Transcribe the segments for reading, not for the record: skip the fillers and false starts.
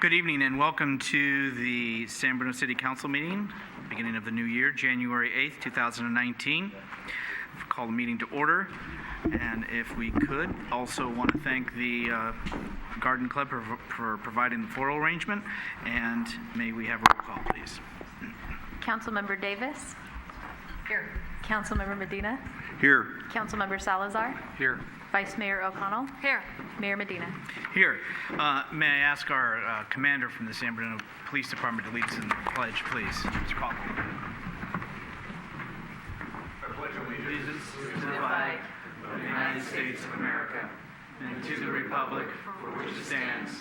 Good evening and welcome to the San Bruno City Council meeting, beginning of the new year, January 8th, 2019. I'll call the meeting to order, and if we could, also want to thank the Garden Club for providing the floral arrangement, and may we have a roll call, please. Councilmember Davis? Here. Councilmember Medina? Here. Councilmember Salazar? Here. Vice Mayor O'Connell? Here. Mayor Medina? Here. May I ask our commander from the San Bruno Police Department to lead us in the pledge, please? Mr. Coughlin. I pledge allegiance to the flag of the United States of America and to the republic for which it stands,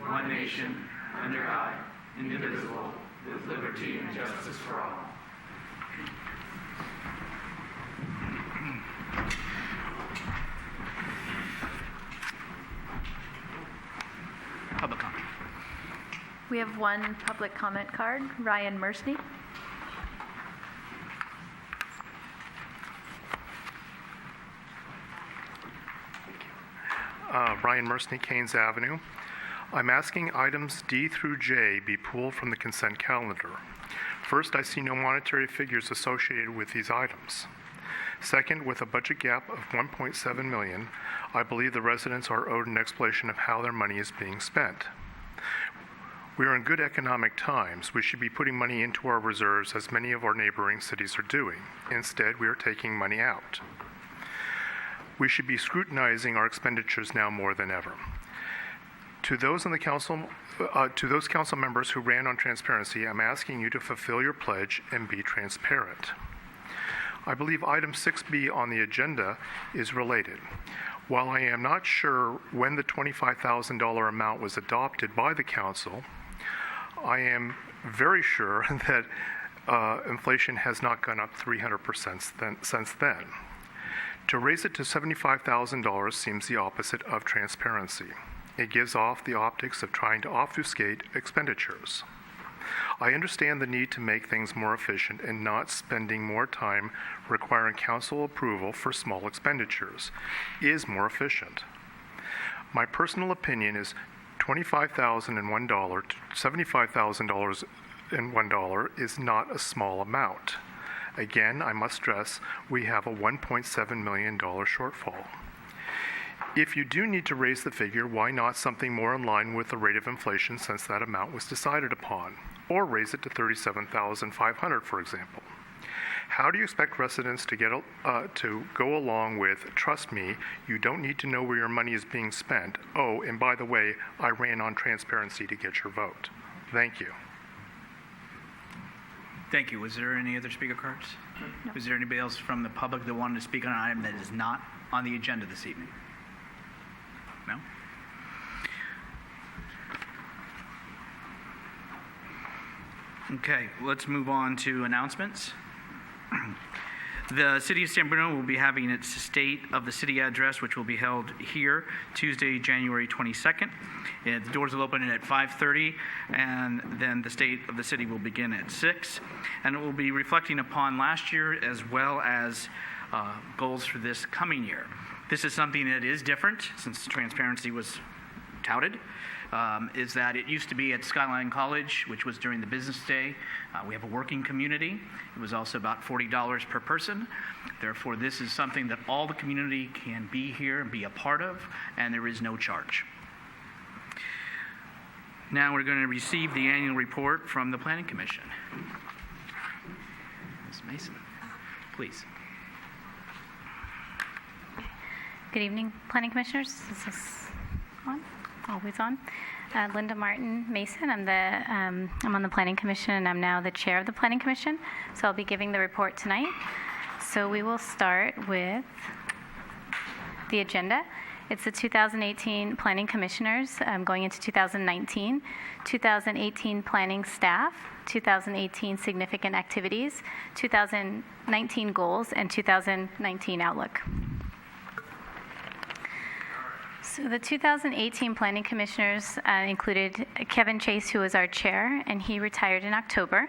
one nation, under God, indivisible, with liberty and justice for all. Public comment. We have one public comment card. Ryan Mersney. Ryan Mersney, Keynes Avenue. I'm asking items D through J be pulled from the consent calendar. First, I see no monetary figures associated with these items. Second, with a budget gap of $1.7 million, I believe the residents are owed an explanation of how their money is being spent. We are in good economic times. We should be putting money into our reserves as many of our neighboring cities are doing. Instead, we are taking money out. We should be scrutinizing our expenditures now more than ever. To those council members who ran on transparency, I'm asking you to fulfill your pledge and be transparent. I believe item 6B on the agenda is related. While I am not sure when the $25,000 amount was adopted by the council, I am very sure that inflation has not gone up 300% since then. To raise it to $75,000 seems the opposite of transparency. It gives off the optics of trying to obfuscate expenditures. I understand the need to make things more efficient and not spending more time requiring council approval for small expenditures is more efficient. My personal opinion is $25,001 to $75,001 is not a small amount. Again, I must stress we have a $1.7 million shortfall. If you do need to raise the figure, why not something more in line with the rate of inflation since that amount was decided upon? Or raise it to $37,500, for example. How do you expect residents to go along with, trust me, you don't need to know where your money is being spent. Oh, and by the way, I ran on transparency to get your vote. Thank you. Thank you. Was there any other speaker cards? No. Was there anybody else from the public that wanted to speak on an item that is not on the agenda this evening? No? Okay, let's move on to announcements. The City of San Bruno will be having its State of the City address, which will be held here Tuesday, January 22nd. The doors will open at 5:30, and then the State of the City will begin at 6. And it will be reflecting upon last year as well as goals for this coming year. This is something that is different since transparency was touted. Is that it used to be at Skyline College, which was during the business day. We have a working community. It was also about $40 per person. Therefore, this is something that all the community can be here and be a part of, and there is no charge. Now we're going to receive the annual report from the Planning Commission. Ms. Mason, please. Good evening, Planning Commissioners. Is this on? Always on. Linda Martin Mason. I'm on the Planning Commission, and I'm now the chair of the Planning Commission. So I'll be giving the report tonight. So we will start with the agenda. It's the 2018 Planning Commissioners going into 2019, 2018 Planning Staff, 2018 Significant Activities, 2019 Goals, and 2019 Outlook. So the 2018 Planning Commissioners included Kevin Chase, who was our chair, and he retired in October.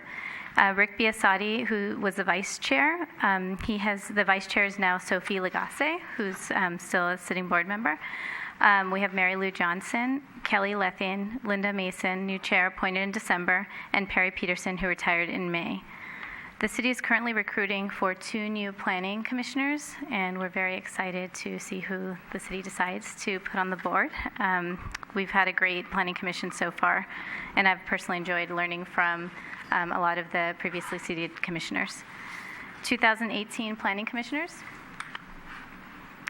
Rick Biasotti, who was the vice chair. The vice chair is now Sophie Lagasse, who's still a sitting board member. We have Mary Lou Johnson, Kelly Lethian, Linda Mason, new chair appointed in December, and Perry Peterson, who retired in May. The city is currently recruiting for 2 new planning commissioners, and we're very excited to see who the city decides to put on the board. We've had a great planning commission so far, and I've personally enjoyed learning from a lot of the previously seated commissioners. 2018 planning commissioners.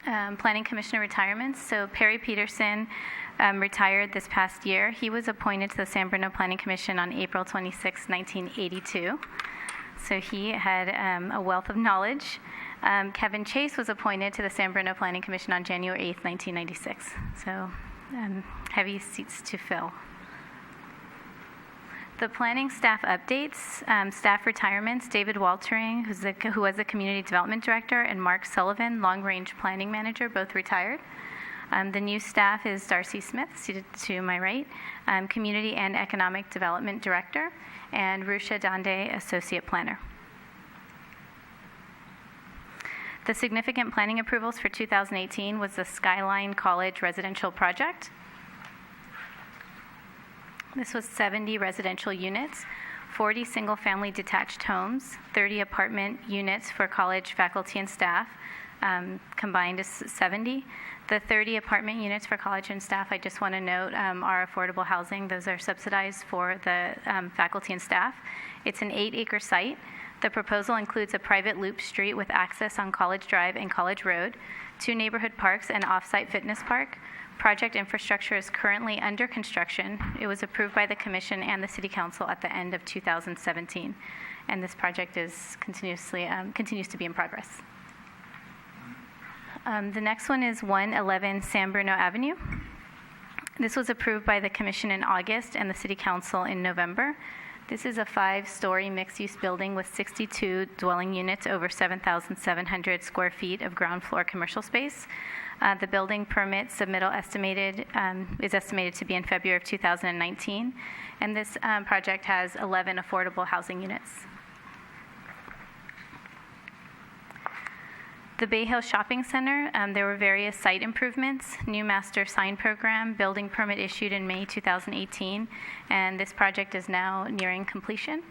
Planning commissioner retirements. So Perry Peterson retired this past year. He was appointed to the San Bruno Planning Commission on April 26, 1982. So he had a wealth of knowledge. Kevin Chase was appointed to the San Bruno Planning Commission on January 8, 1996. So heavy seats to fill. The planning staff updates, staff retirements, David Waltering, who was the Community Development Director, and Mark Sullivan, Long Range Planning Manager, both retired. The new staff is Darcy Smith, seated to my right, Community and Economic Development Director, and Rusha Dande, Associate Planner. The significant planning approvals for 2018 was the Skyline College residential project. This was 70 residential units, 40 single-family detached homes, 30 apartment units for college faculty and staff, combined is 70. The 30 apartment units for college and staff, I just want to note, are affordable housing. Those are subsidized for the faculty and staff. It's an 8-acre site. The proposal includes a private loop street with access on College Drive and College Road, 2 neighborhood parks, and off-site fitness park. Project infrastructure is currently under construction. It was approved by the Commission and the City Council at the end of 2017, and this project is continues to be in progress. The next one is 111 San Bruno Avenue. This was approved by the Commission in August and the City Council in November. This is a 5-story mixed-use building with 62 dwelling units over 7,700 square feet of ground floor commercial space. The building permit submittal is estimated to be in February of 2019, and this project has 11 affordable housing units. The Bay Hill Shopping Center, there were various site improvements, new master sign program, building permit issued in May 2018, and this project is now nearing completion.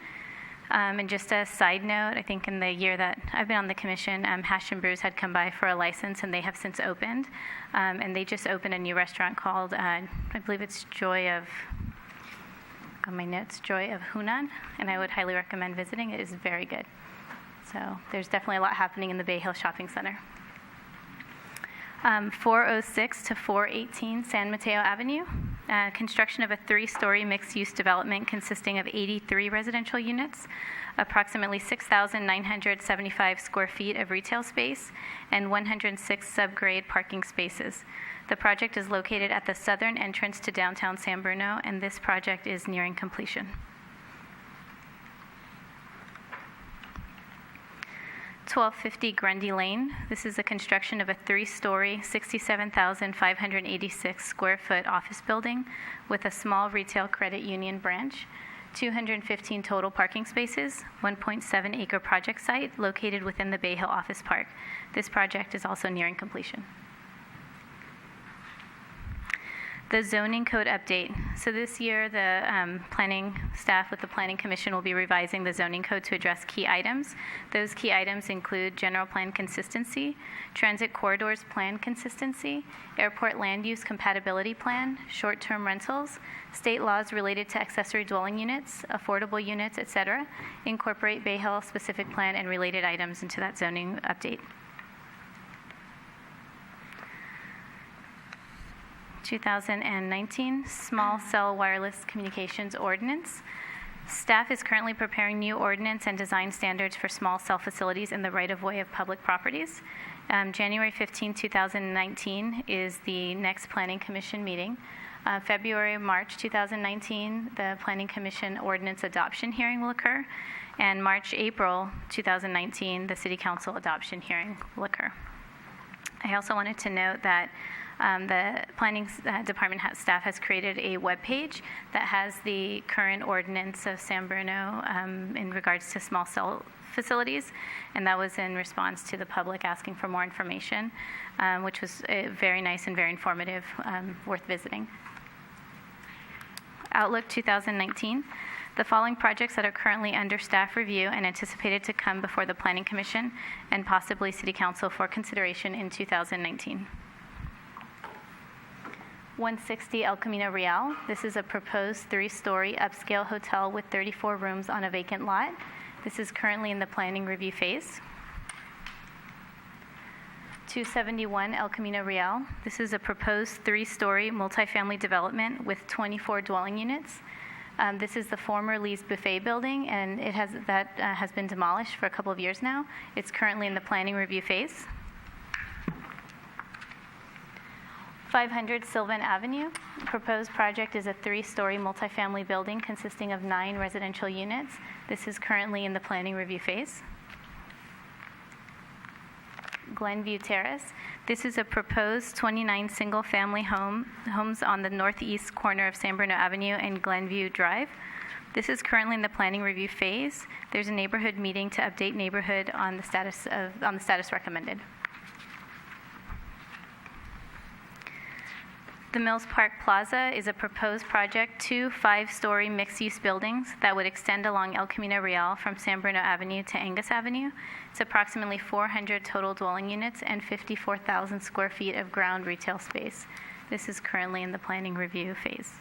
And just a side note, I think in the year that I've been on the commission, Hash and Brews had come by for a license, and they have since opened. And they just opened a new restaurant called, I believe it's Joy of Hunan, and I would highly recommend visiting. It is very good. So there's definitely a lot happening in the Bay Hill Shopping Center. 406 to 418 San Mateo Avenue. Construction of a 3-story mixed-use development consisting of 83 residential units, approximately 6,975 square feet of retail space, and 106 subgrade parking spaces. The project is located at the southern entrance to downtown San Bruno, and this project is nearing completion. 1250 Grundy Lane. This is the construction of a 3-story, 67,586 square foot office building with a small retail credit union branch, 215 total parking spaces, 1.7 acre project site located within the Bay Hill Office Park. This project is also nearing completion. The zoning code update. So this year, the planning staff with the Planning Commission will be revising the zoning code to address key items. Those key items include general plan consistency, transit corridors plan consistency, airport land use compatibility plan, short-term rentals, state laws related to accessory dwelling units, affordable units, etc. Incorporate Bay Hill specific plan and related items into that zoning update. 2019 Small Cell Wireless Communications Ordinance. Staff is currently preparing new ordinance and design standards for small cell facilities in the right-of-way of public properties. January 15, 2019 is the next Planning Commission meeting. March 2019, the Planning Commission ordinance adoption hearing will occur. And April 2019, the City Council adoption hearing will occur. I also wanted to note that the Planning Department staff has created a web page that has the current ordinance of San Bruno in regards to small cell facilities, and that was in response to the public asking for more information, which was very nice and very informative, worth visiting. Outlook 2019. The following projects that are currently under staff review and anticipated to come before the Planning Commission and possibly City Council for consideration in 2019. 160 El Camino Real. This is a proposed 3-story upscale hotel with 34 rooms on a vacant lot. This is currently in the planning review phase. 271 El Camino Real. This is a proposed 3-story multifamily development with 24 dwelling units. This is the former Lee's Buffet building, and that has been demolished for a couple of years now. It's currently in the planning review phase. 500 Sylvan Avenue. Proposed project is a 3-story multifamily building consisting of 9 residential units. This is currently in the planning review phase. Glenview Terrace. This is a proposed 29 single-family homes on the northeast corner of San Bruno Avenue and Glenview Drive. This is currently in the planning review phase. There's a neighborhood meeting to update neighborhood on the status recommended. The Mills Park Plaza is a proposed project, 2 5-story mixed-use buildings that would extend along El Camino Real from San Bruno Avenue to Angus Avenue. It's approximately 400 total dwelling units and 54,000 square feet of ground retail space. This is currently in the planning review phase.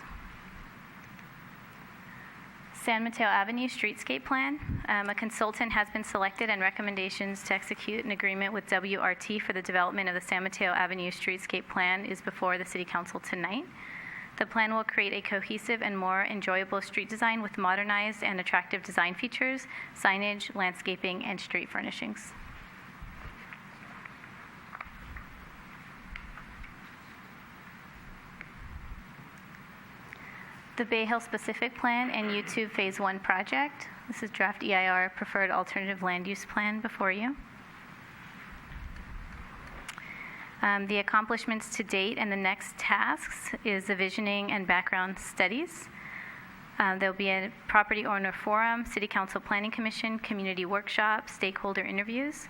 San Mateo Avenue Streetscape Plan. A consultant has been selected and recommendations to execute an agreement with WRT for the development of the San Mateo Avenue Streetscape Plan is before the City Council tonight. The plan will create a cohesive and more enjoyable street design with modernized and attractive design features, signage, landscaping, and street furnishings. The Bay Hill Specific Plan and YouTube Phase 1 project. This is draft EIR Preferred Alternative Land Use Plan before you. The accomplishments to date and the next tasks is the visioning and background studies. There'll be a property owner forum, City Council Planning Commission, community workshop, stakeholder interviews.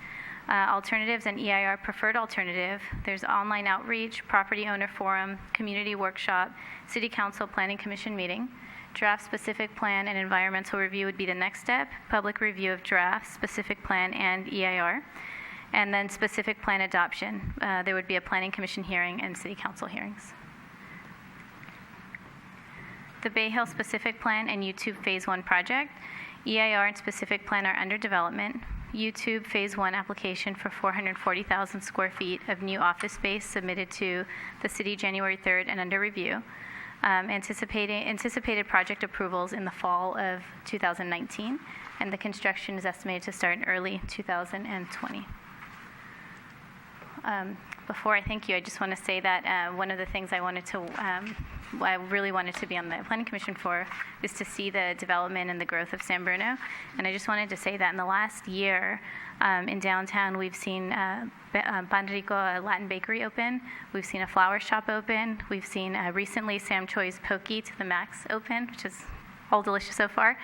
Alternatives and EIR preferred alternative. There's online outreach, property owner forum, community workshop, City Council Planning Commission meeting. Draft specific plan and environmental review would be the next step. Public review of draft, specific plan, and EIR. And then specific plan adoption. There would be a Planning Commission hearing and City Council hearings. The Bay Hill Specific Plan and YouTube Phase 1 project. EIR and specific plan are under development. YouTube Phase 1 application for 440,000 square feet of new office space submitted to the city January 3rd and under review. Anticipated project approvals in the fall of 2019, and the construction is estimated to start in early 2020. Before I thank you, I just want to say that one of the things I really wanted to be on the Planning Commission for is to see the development and the growth of San Bruno. And I just wanted to say that in the last year in downtown, we've seen Pan Rico, a Latin bakery, open. We've seen a flower shop open. We've seen recently Sam Choi's Pokey to the Max open, which is all delicious so far.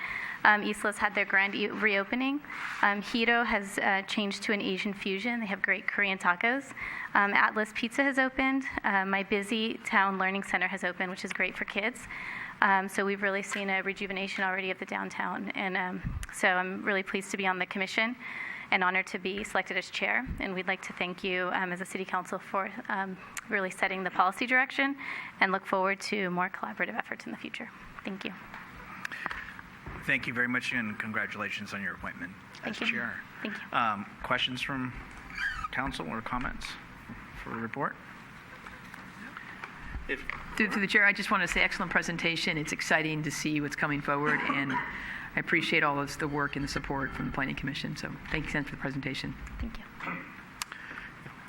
Isla's had their grand reopening. Hiro has changed to an Asian fusion. They have great Korean tacos. Atlas Pizza has opened. My Busy Town Learning Center has opened, which is great for kids. So we've really seen a rejuvenation already of the downtown. And so I'm really pleased to be on the commission and honored to be selected as chair. And we'd like to thank you as a city council for really setting the policy direction and look forward to more collaborative efforts in the future. Thank you. Thank you very much, and congratulations on your appointment as Thank you. chair. Thank you. Questions from council or comments for the report? Through the chair, I just want to say excellent presentation. It's exciting to see what's coming forward, and I appreciate all of the work and the support from the Planning Commission. So thank you for the presentation. Thank you.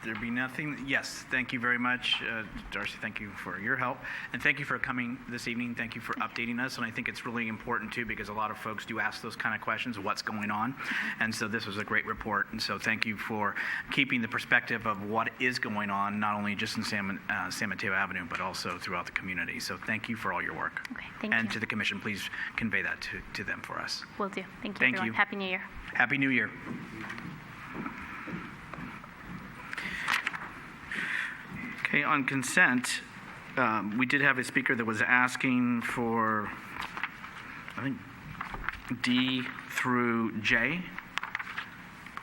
There be nothing, yes, thank you very much, Darcy, thank you for your help, and thank you for coming this evening, thank you for updating us, and I think it's really important too, because a lot of folks do ask those kind of questions, what's going on, and so this was a great report, and so thank you for keeping the perspective of what is going on, not only just in San Mateo Avenue, but also throughout the community, so thank you for all your work. Okay, thank And you. to the commission, please convey that to them for us. Will do. Thank you, Thank everyone. you. Happy New Year. Happy New Year. Okay, on consent, we did have a speaker that was asking for, I think, D through J,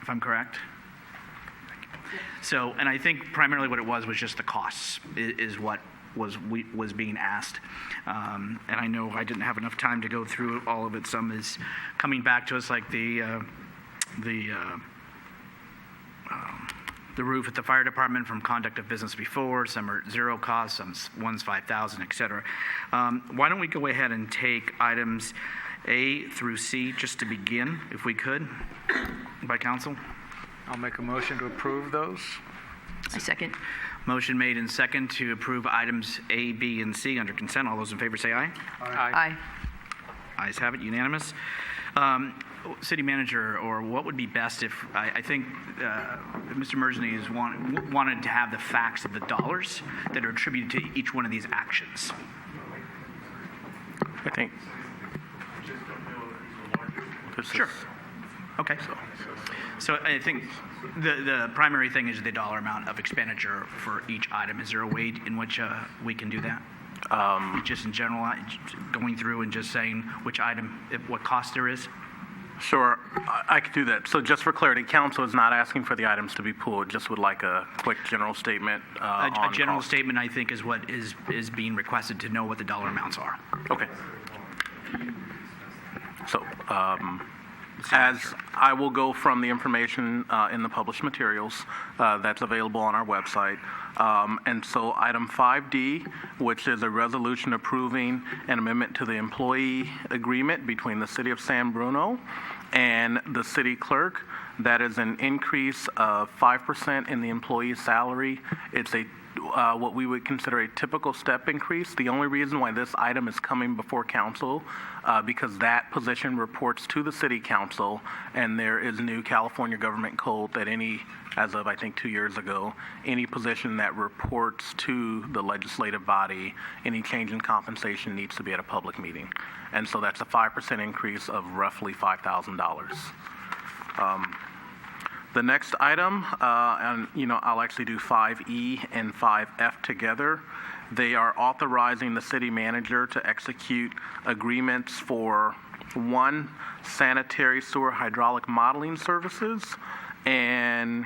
if I'm correct. So, and I think primarily what it was just the costs is what was being asked. And I know I didn't have enough time to go through all of it. Some is coming back to us, like the roof at the fire department from conduct of business before. Some are zero cost, one's 5,000, et cetera. Why don't we go ahead and take items A through C just to begin, if we could, by council? I'll make a motion to approve those. I second. Motion made and second to approve items A, B, and C under consent. All those in favor say aye. Aye. Ayes have it, unanimous. City manager, or what would be best if, I think Mr. Mersney is wanted to have the facts of the dollars that are attributed to each one of these actions. I think. Sure. Okay. So I think the primary thing is the dollar amount of expenditure for each item. Is there a way in which we can do that? Just in general, going through and just saying which item, what cost there is? Sure, I could do that. So just for clarity, council is not asking for the items to be pulled, just would like a quick general statement A on general cost. statement, I think, is what is being requested, to know what the dollar amounts are. Okay. So, as I will go from the information in the published materials that's available on our website. And so item 5D, which is a resolution approving an amendment to the employee agreement between the City of San Bruno and the city clerk. That is an increase of 5% in the employee's salary. It's a what we would consider a typical step increase. The only reason why this item is coming before council, because that position reports to the city council, and there is new California government code that as of I think 2 years ago, any position that reports to the legislative body, any change in compensation needs to be at a public meeting. And so that's a 5% increase of roughly $5,000. The next item, and I'll actually do 5E and 5F together. They are authorizing the city manager to execute agreements for 1, sanitary sewer hydraulic modeling services, and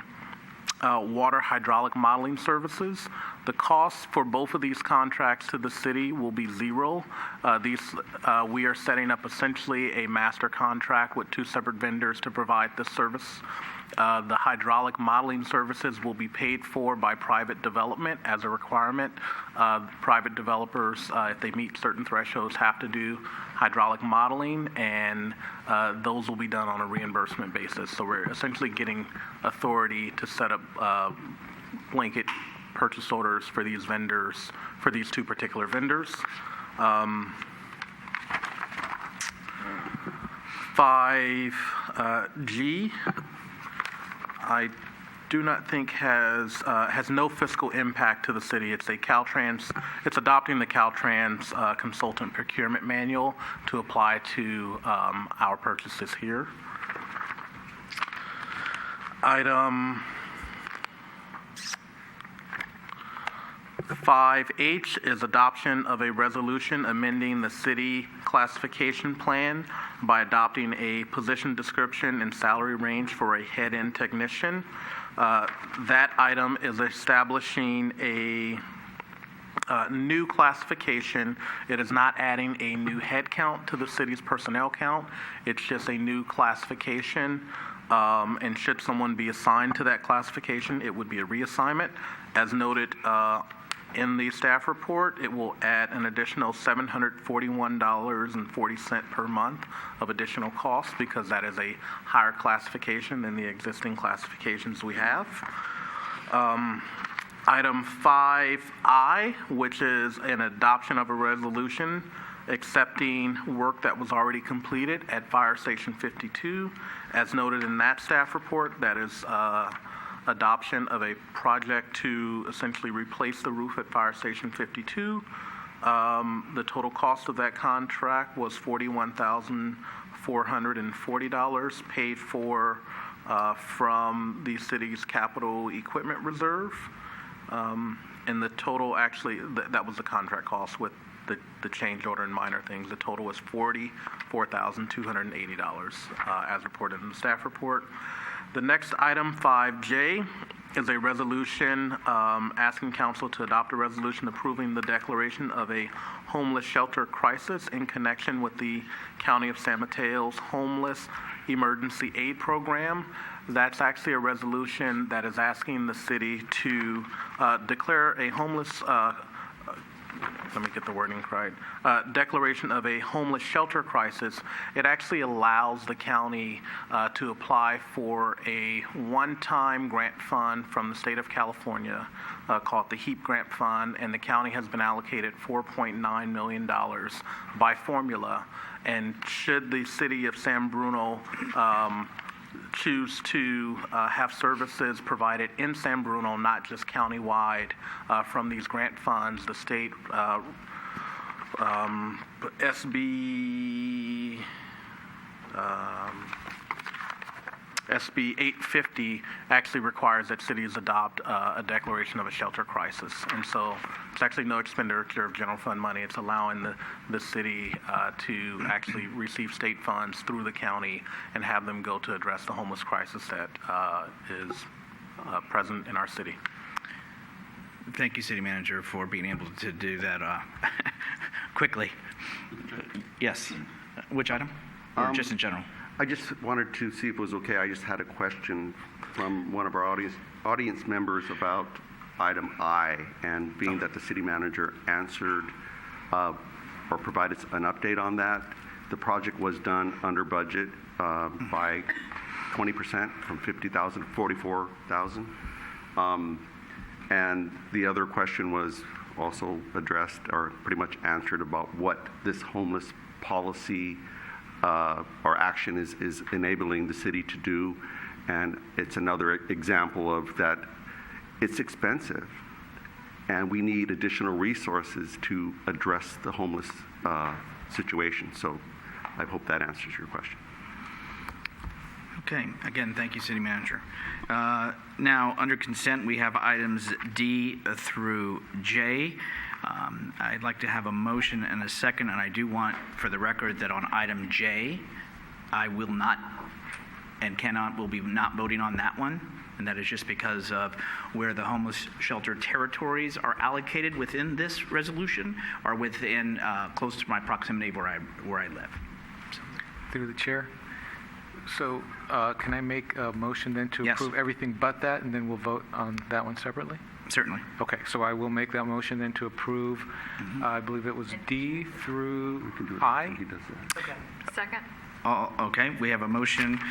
water hydraulic modeling services. The cost for both of these contracts to the city will be zero. We are setting up essentially a master contract with 2 separate vendors to provide this service. The hydraulic modeling services will be paid for by private development as a requirement. Private developers, if they meet certain thresholds, have to do hydraulic modeling, and those will be done on a reimbursement basis. So we're essentially getting authority to set up blanket purchase orders for these vendors, for these 2 particular vendors. 5G. I do not think has no fiscal impact to the city. It's it's adopting the Caltrans consultant procurement manual to apply to our purchases here. Item 5H is adoption of a resolution amending the city classification plan by adopting a position description and salary range for a head-end technician. That item is establishing a new classification. It is not adding a new head count to the city's personnel count. It's just a new classification. And should someone be assigned to that classification, it would be a reassignment. As noted in the staff report, it will add an additional $741.40 per month of additional costs, because that is a higher classification than the existing classifications we have. Item 5I, which is an adoption of a resolution accepting work that was already completed at Fire Station 52. As noted in that staff report, that is adoption of a project to essentially replace the roof at Fire Station 52. The total cost of that contract was $41,440, paid for from the city's capital equipment reserve. And the total, actually, that was the contract cost with the change order and minor things. The total was $44,280 as reported in the staff report. The next item, 5J, is a resolution asking council to adopt a resolution approving the declaration of a homeless shelter crisis in connection with the County of San Mateo's Homeless Emergency Aid Program. That's actually a resolution that is asking the city to declare a homeless let me get the wording right, declaration of a homeless shelter crisis. It actually allows the county to apply for a one-time grant fund from the state of California called the HEAP Grant Fund, and the county has been allocated $4.9 million by formula. And should the city of San Bruno choose to have services provided in San Bruno, not just countywide, from these grant funds, the state SB 850 actually requires that cities adopt a declaration of a shelter crisis. And so it's actually no expenditure of general fund money. It's allowing the city to actually receive state funds through the county and have them go to address the homeless crisis that is present in our city. Thank you, City Manager, for being able to do that quickly. Yes. Which item? Or just in general? I just wanted to see if it was okay. I just had a question from one of our audience members about item I, and being that the city manager answered or provided an update on that, the project was done under budget by 20% from $50,000 to $44,000. And the other question was also addressed or pretty much answered about what this homeless policy or action is enabling the city to do. And it's another example of that it's expensive and we need additional resources to address the homeless situation. So I hope that answers your question. Okay. Again, thank you, City Manager. Now, under consent, we have items D through J. I'd like to have a motion and a second, and I do want, for the record, that on item J, I will not and will be not voting on that one, and that is just because of where the homeless shelter territories are allocated within this resolution, or within close to my proximity where I live. So. Through the chair. So can I make a motion then to Yes. approve everything but that, and then we'll vote on that one separately? Certainly. Okay, so I will make that motion then to approve, I believe it was D through I. He does that. Second. Okay, we have a motion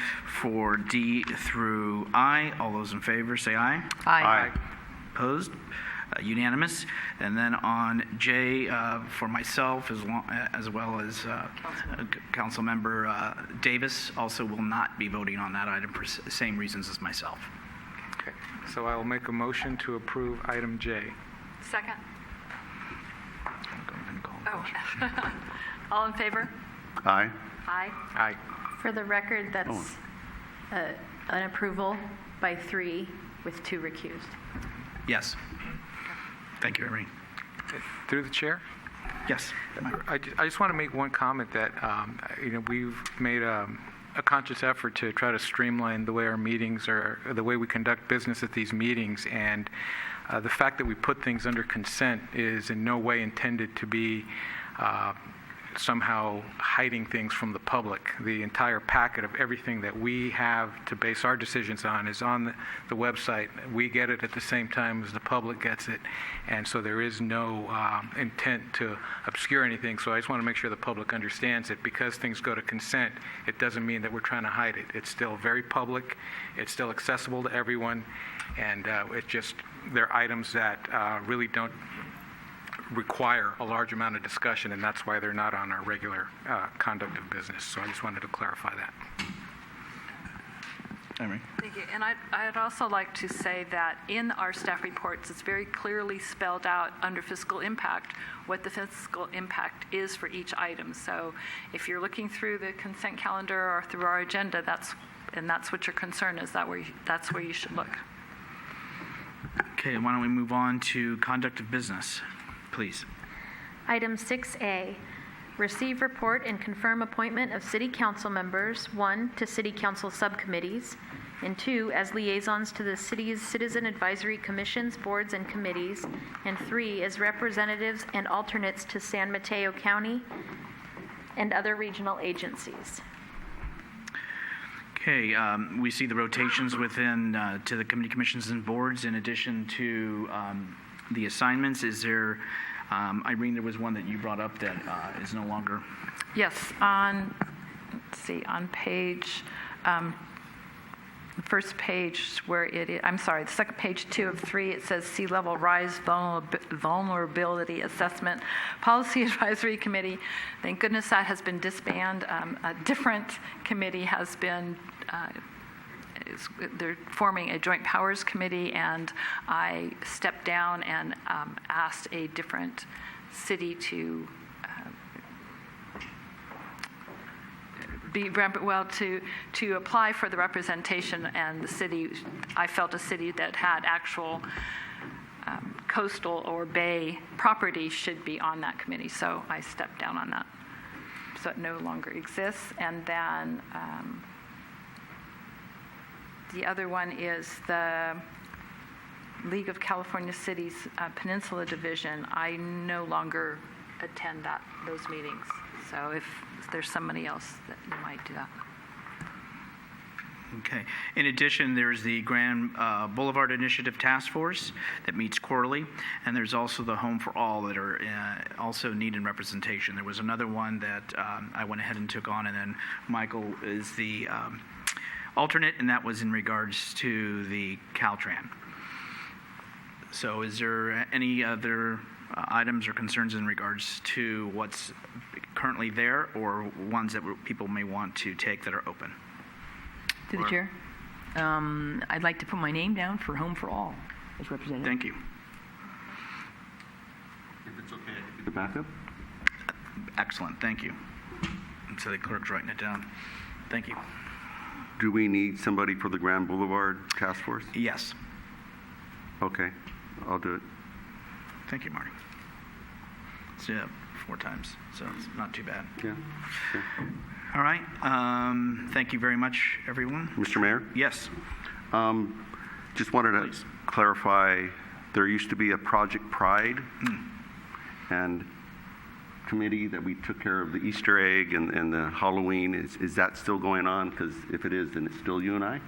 for D through I. All those in favor say aye. Aye. Opposed? Unanimous. And then on J, for myself, as well as Councilmember Davis, also will not be voting on that item for the same reasons as myself. Okay, so I will make a motion to approve item J. Second. Oh. All in favor? Aye. Aye. Aye. For the record, that's an approval by 3 with 2 recused. Yes. Thank you, Irene. Through the chair. Yes. I just want to make one comment that we've made a conscious effort to try to streamline the way our meetings or the way we conduct business at these meetings, and the fact that we put things under consent is in no way intended to be somehow hiding things from the public. The entire packet of everything that we have to base our decisions on is on the website. We get it at the same time as the public gets it, and so there is no intent to obscure anything. So I just want to make sure the public understands it. Because things go to consent, it doesn't mean that we're trying to hide it. It's still very public. It's still accessible to everyone, and it's just they're items that really don't require a large amount of discussion, and that's why they're not on our regular conduct of business. So I just wanted to clarify that. Emery. Thank you. And I'd also like to say that in our staff reports, it's very clearly spelled out under fiscal impact what the fiscal impact is for each item. So if you're looking through the consent calendar or through our agenda, that's what your concern is. That's where you should look. Okay, why don't we move on to conduct of business, please. Item 6A, receive report and confirm appointment of city council members, 1, to city council subcommittees, and 2, as liaisons to the city's citizen advisory commissions, boards, and committees, and 3, as representatives and alternates to San Mateo County and other regional agencies. Okay, we see the rotations within to the committee commissions and boards in addition to the assignments. Is there, Irene, there was one that you brought up that is no longer. Yes, on page, the first page where it is, I'm sorry, the second page 2 of 3, it says Sea Level Rise Vulnerability Assessment Policy Advisory Committee. Thank goodness that has been disbanded. A different committee has been, they're forming a joint powers committee, and I stepped down and asked a different city to to apply for the representation, and the city, I felt a city that had actual coastal or bay property should be on that committee, so I stepped down on that. So it no longer exists. And then the other one is the League of California Cities Peninsula Division. I no longer attend those meetings. So if there's somebody else that you might do that. Okay. In addition, there's the Grand Boulevard Initiative Task Force that meets quarterly, and there's also the Home for All that are also needing representation. There was another one that I went ahead and took on, and then Michael is the alternate, and that was in regards to the Caltran. So is there any other items or concerns in regards to what's currently there, or ones that people may want to take that are open? To the chair. I'd like to put my name down for Home for All as representative. Thank you. If it's okay, I can be the backup. Excellent. Thank you. And so the clerk's writing it down. Thank you. Do we need somebody for the Grand Boulevard Task Force? Yes. Okay, I'll do it. Thank you, Marty. It's 4 times, so it's not too bad. Yeah. Sure. All right. Thank you very much, everyone. Mr. Mayor? Yes. Just wanted to Please. clarify, there used to be a Project Pride and committee that we took care of the Easter egg and the Halloween. Is that still going on? Because if it is, then it's still you and I?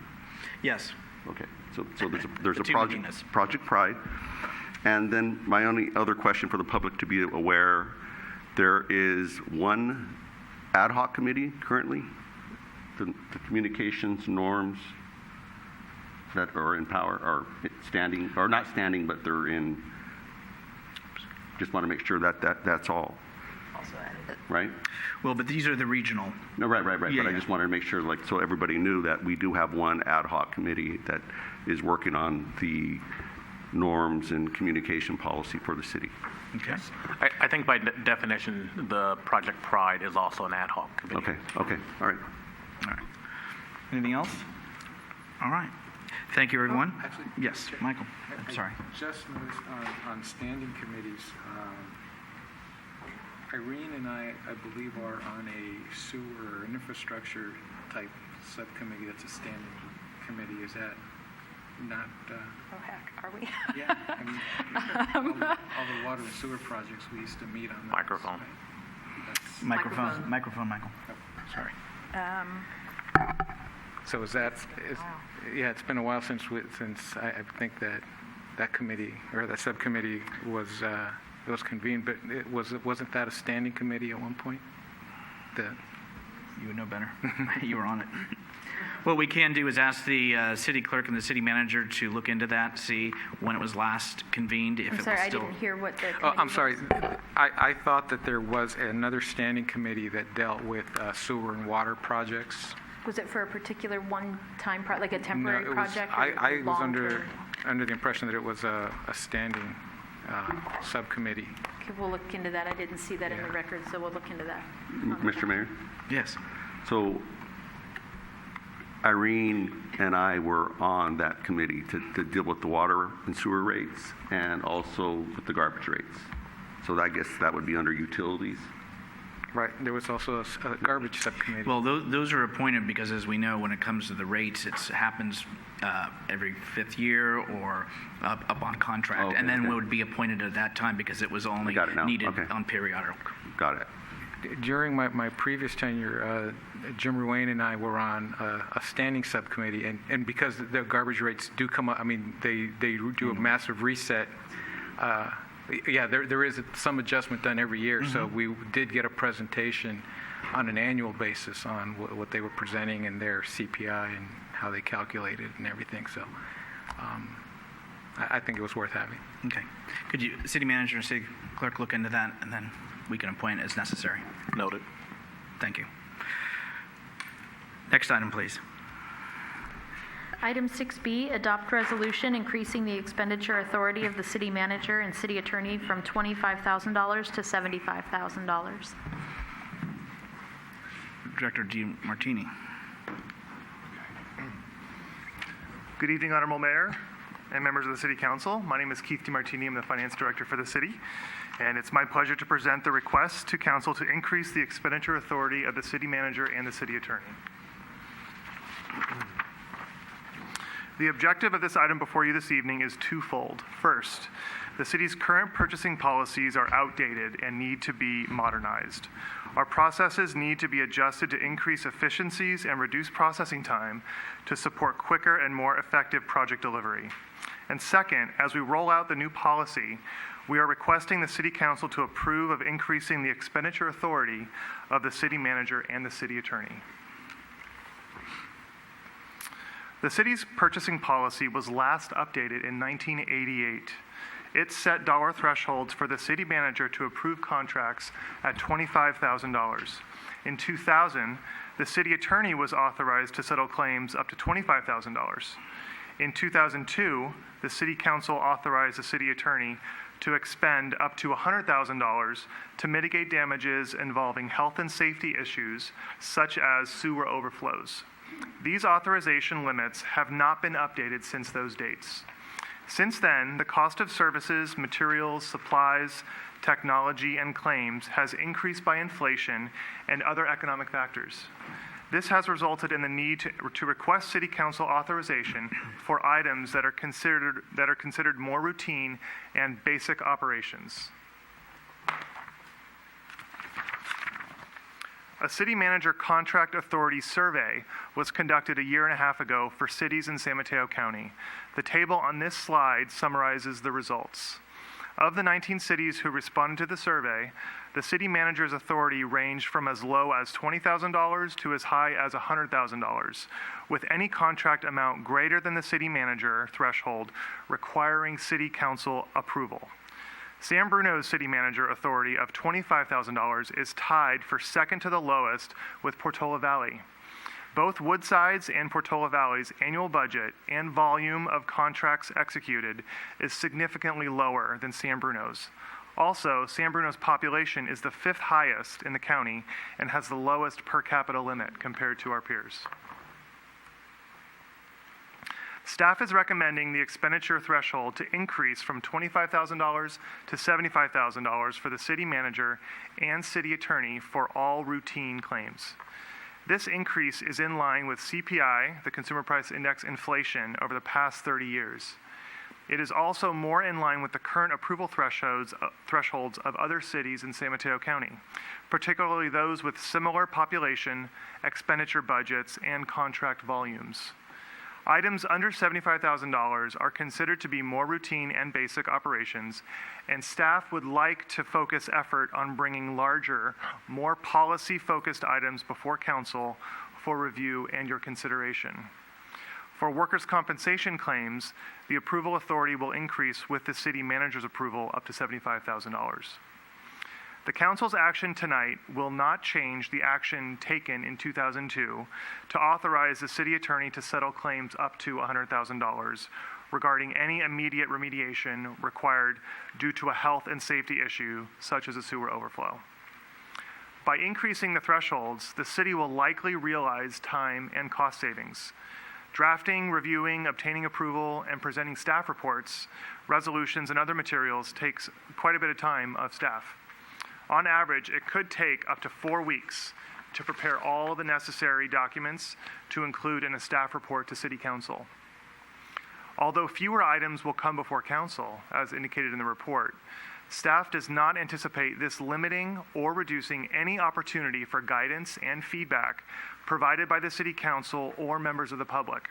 Yes. Okay. So there's a The two project, Medinas. Project Pride. And then my only other question for the public to be aware, there is one ad hoc committee currently, the communications norms that are in power are standing, or not standing, but they're in. Just want to make sure that's all. Right? Well, but these are the regional. No, right. Yeah, But I yeah. just wanted to make sure, so everybody knew that we do have one ad hoc committee that is working on the norms and communication policy for the city. Okay. I think by definition, the Project Pride is also an ad hoc committee. Okay, all right. All right. Anything else? All right. Thank you, everyone. Actually, Yes, Michael. I'm sorry. Just noticed on standing committees, Irene and I believe, are on a sewer or infrastructure type subcommittee. That's a standing committee. Is that not? Oh, heck, are we? Yeah. I mean, all the water and sewer projects we used to meet on. Those. Microphone. That's Microphone, Michael. Sorry. So yeah, it's been a while since I think that committee or that subcommittee was convened, but wasn't that a standing committee at one point? You would know better. You were on it. What we can do is ask the city clerk and the city manager to look into that, see when it was last convened, if I'm it sorry, was I still... didn't hear what the Oh, committee I'm sorry. was. I thought that there was another standing committee that dealt with sewer and water projects. Was it for a particular one-time, like a No, temporary it was- project? or I was long-term? under the impression that it was a standing subcommittee. Okay, we'll look into that. I didn't see that in the record, so we'll look into that. Mr. Mayor? Yes. So Irene and I were on that committee to deal with the water and sewer rates and also with the garbage rates. So I guess that would be under utilities. Right. There was also a garbage subcommittee. Well, those are appointed because, as we know, when it comes to the rates, it happens every fifth year or up on contract. Okay, and then okay. would be appointed at that time because it was only got it now. needed Okay. on periodic. Got it. During my previous tenure, Jim Ruane and I were on a standing subcommittee, and because the garbage rates do come up, I mean, they do a massive reset. Yeah, there is some adjustment done every year, so we did get a presentation on an annual basis on what they were presenting and their CPI and how they calculated and everything. So I think it was worth having. Okay. Could you, city manager and city clerk, look into that, and then we can appoint as necessary? Noted. Thank you. Next item, please. Item 6B, adopt resolution increasing the expenditure authority of the city manager and city attorney from $25,000 to $75,000. Director DiMartini. Good evening, Honorable Mayor and members of the City Council. My name is Keith DiMartini. I'm the Finance Director for the city, and it's my pleasure to present the request to Council to increase the expenditure authority of the city manager and the city attorney. The objective of this item before you this evening is twofold. First, the city's current purchasing policies are outdated and need to be modernized. Our processes need to be adjusted to increase efficiencies and reduce processing time to support quicker and more effective project delivery. And second, as we roll out the new policy, we are requesting the City Council to approve of increasing the expenditure authority of the city manager and the city attorney. The city's purchasing policy was last updated in 1988. It set dollar thresholds for the city manager to approve contracts at $25,000. In 2000, the city attorney was authorized to settle claims up to $25,000. In 2002, the city council authorized the city attorney to expend up to $100,000 to mitigate damages involving health and safety issues such as sewer overflows. These authorization limits have not been updated since those dates. Since then, the cost of services, materials, supplies, technology, and claims has increased by inflation and other economic factors. This has resulted in the need to request City Council authorization for items that are considered more routine and basic operations. A city manager contract authority survey was conducted a year and a half ago for cities in San Mateo County. The table on this slide summarizes the results. Of the 19 cities who responded to the survey, the city manager's authority ranged from as low as $20,000 to as high as $100,000, with any contract amount greater than the city manager threshold requiring city council approval. San Bruno's city manager authority of $25,000 is tied for second to the lowest with Portola Valley. Both Woodside's and Portola Valley's annual budget and volume of contracts executed is significantly lower than San Bruno's. Also, San Bruno's population is the 5th highest in the county and has the lowest per capita limit compared to our peers. Staff is recommending the expenditure threshold to increase from $25,000 to $75,000 for the city manager and city attorney for all routine claims. This increase is in line with CPI, the Consumer Price Index inflation, over the past 30 years. It is also more in line with the current approval thresholds of other cities in San Mateo County, particularly those with similar population, expenditure budgets, and contract volumes. Items under $75,000 are considered to be more routine and basic operations, and staff would like to focus effort on bringing larger, more policy-focused items before council for review and your consideration. For workers' compensation claims, the approval authority will increase with the city manager's approval up to $75,000. The council's action tonight will not change the action taken in 2002 to authorize the city attorney to settle claims up to $100,000 regarding any immediate remediation required due to a health and safety issue, such as a sewer overflow. By increasing the thresholds, the city will likely realize time and cost savings. Drafting, reviewing, obtaining approval, and presenting staff reports, resolutions, and other materials takes quite a bit of time of staff. On average, it could take up to 4 weeks to prepare all the necessary documents to include in a staff report to City Council. Although fewer items will come before Council, as indicated in the report, staff does not anticipate this limiting or reducing any opportunity for guidance and feedback provided by the City Council or members of the public.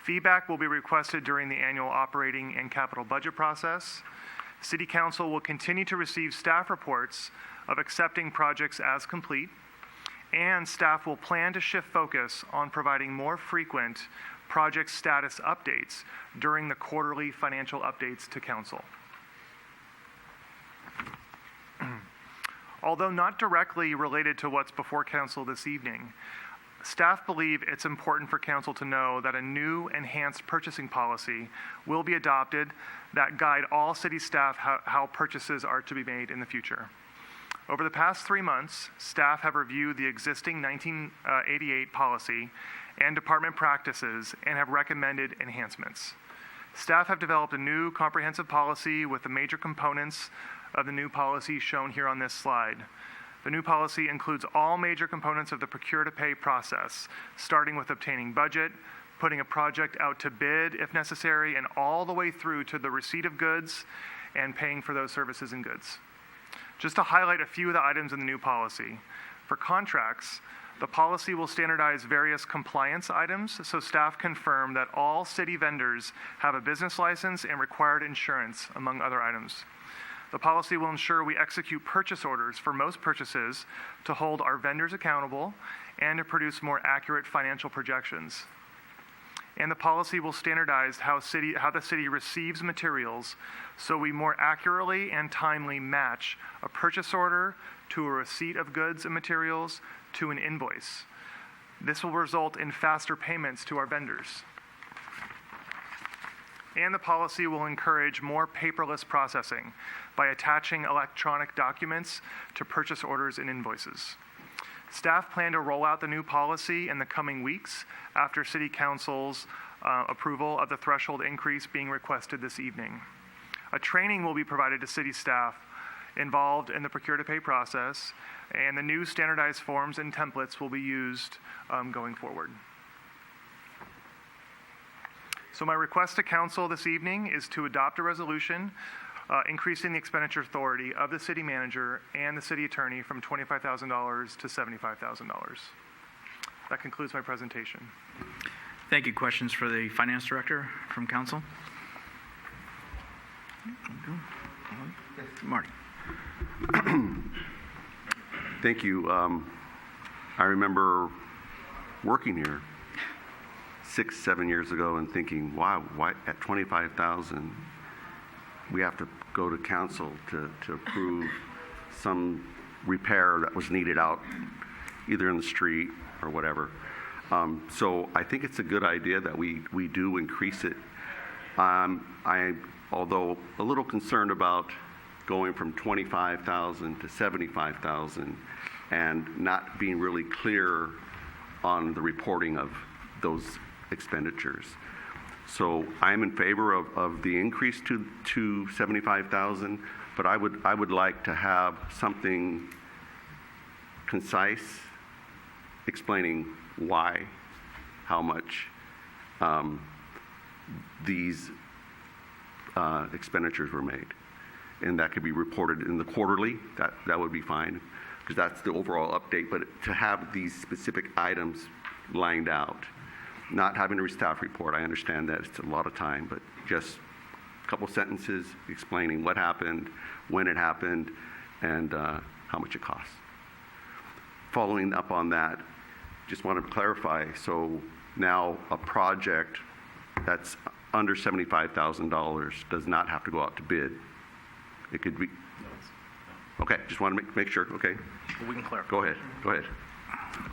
Feedback will be requested during the annual operating and capital budget process. City Council will continue to receive staff reports of accepting projects as complete, and staff will plan to shift focus on providing more frequent project status updates during the quarterly financial updates to Council. Although not directly related to what's before Council this evening, staff believe it's important for Council to know that a new enhanced purchasing policy will be adopted that guide all city staff how purchases are to be made in the future. Over the past 3 months, staff have reviewed the existing 1988 policy and department practices and have recommended enhancements. Staff have developed a new comprehensive policy with the major components of the new policy shown here on this slide. The new policy includes all major components of the procure-to-pay process, starting with obtaining budget, putting a project out to bid if necessary, and all the way through to the receipt of goods and paying for those services and goods. Just to highlight a few of the items in the new policy. For contracts, the policy will standardize various compliance items, so staff confirm that all city vendors have a business license and required insurance, among other items. The policy will ensure we execute purchase orders for most purchases to hold our vendors accountable and to produce more accurate financial projections. And the policy will standardize how the city receives materials so we more accurately and timely match a purchase order to a receipt of goods and materials to an invoice. This will result in faster payments to our vendors. And the policy will encourage more paperless processing by attaching electronic documents to purchase orders and invoices. Staff plan to roll out the new policy in the coming weeks after City Council's approval of the threshold increase being requested this evening. A training will be provided to city staff involved in the procure-to-pay process, and the new standardized forms and templates will be used going forward. So my request to Council this evening is to adopt a resolution increasing the expenditure authority of the city manager and the city attorney from $25,000 to $75,000. That concludes my presentation. Thank you. Questions for the finance director from council? Marty. Thank you. I remember working here 6-7 years ago and thinking, wow, why at 25,000 we have to go to council to approve some repair that was needed out either in the street or whatever. So I think it's a good idea that we do increase it. Although a little concerned about going from 25,000 to 75,000 and not being really clear on the reporting of those expenditures. So I'm in favor of the increase to 75,000, but I would like to have something concise explaining why, how much these expenditures were made. And that could be reported in the quarterly, that would be fine, because that's the overall update. But to have these specific items lined out, not having a staff report, I understand that it's a lot of time, but just a couple sentences explaining what happened, when it happened, and how much it costs. Following up on that, just want to clarify, so now a project that's under $75,000 does not have to go out to bid. It could be, okay, just want to make sure, okay. We can clarify. Go ahead.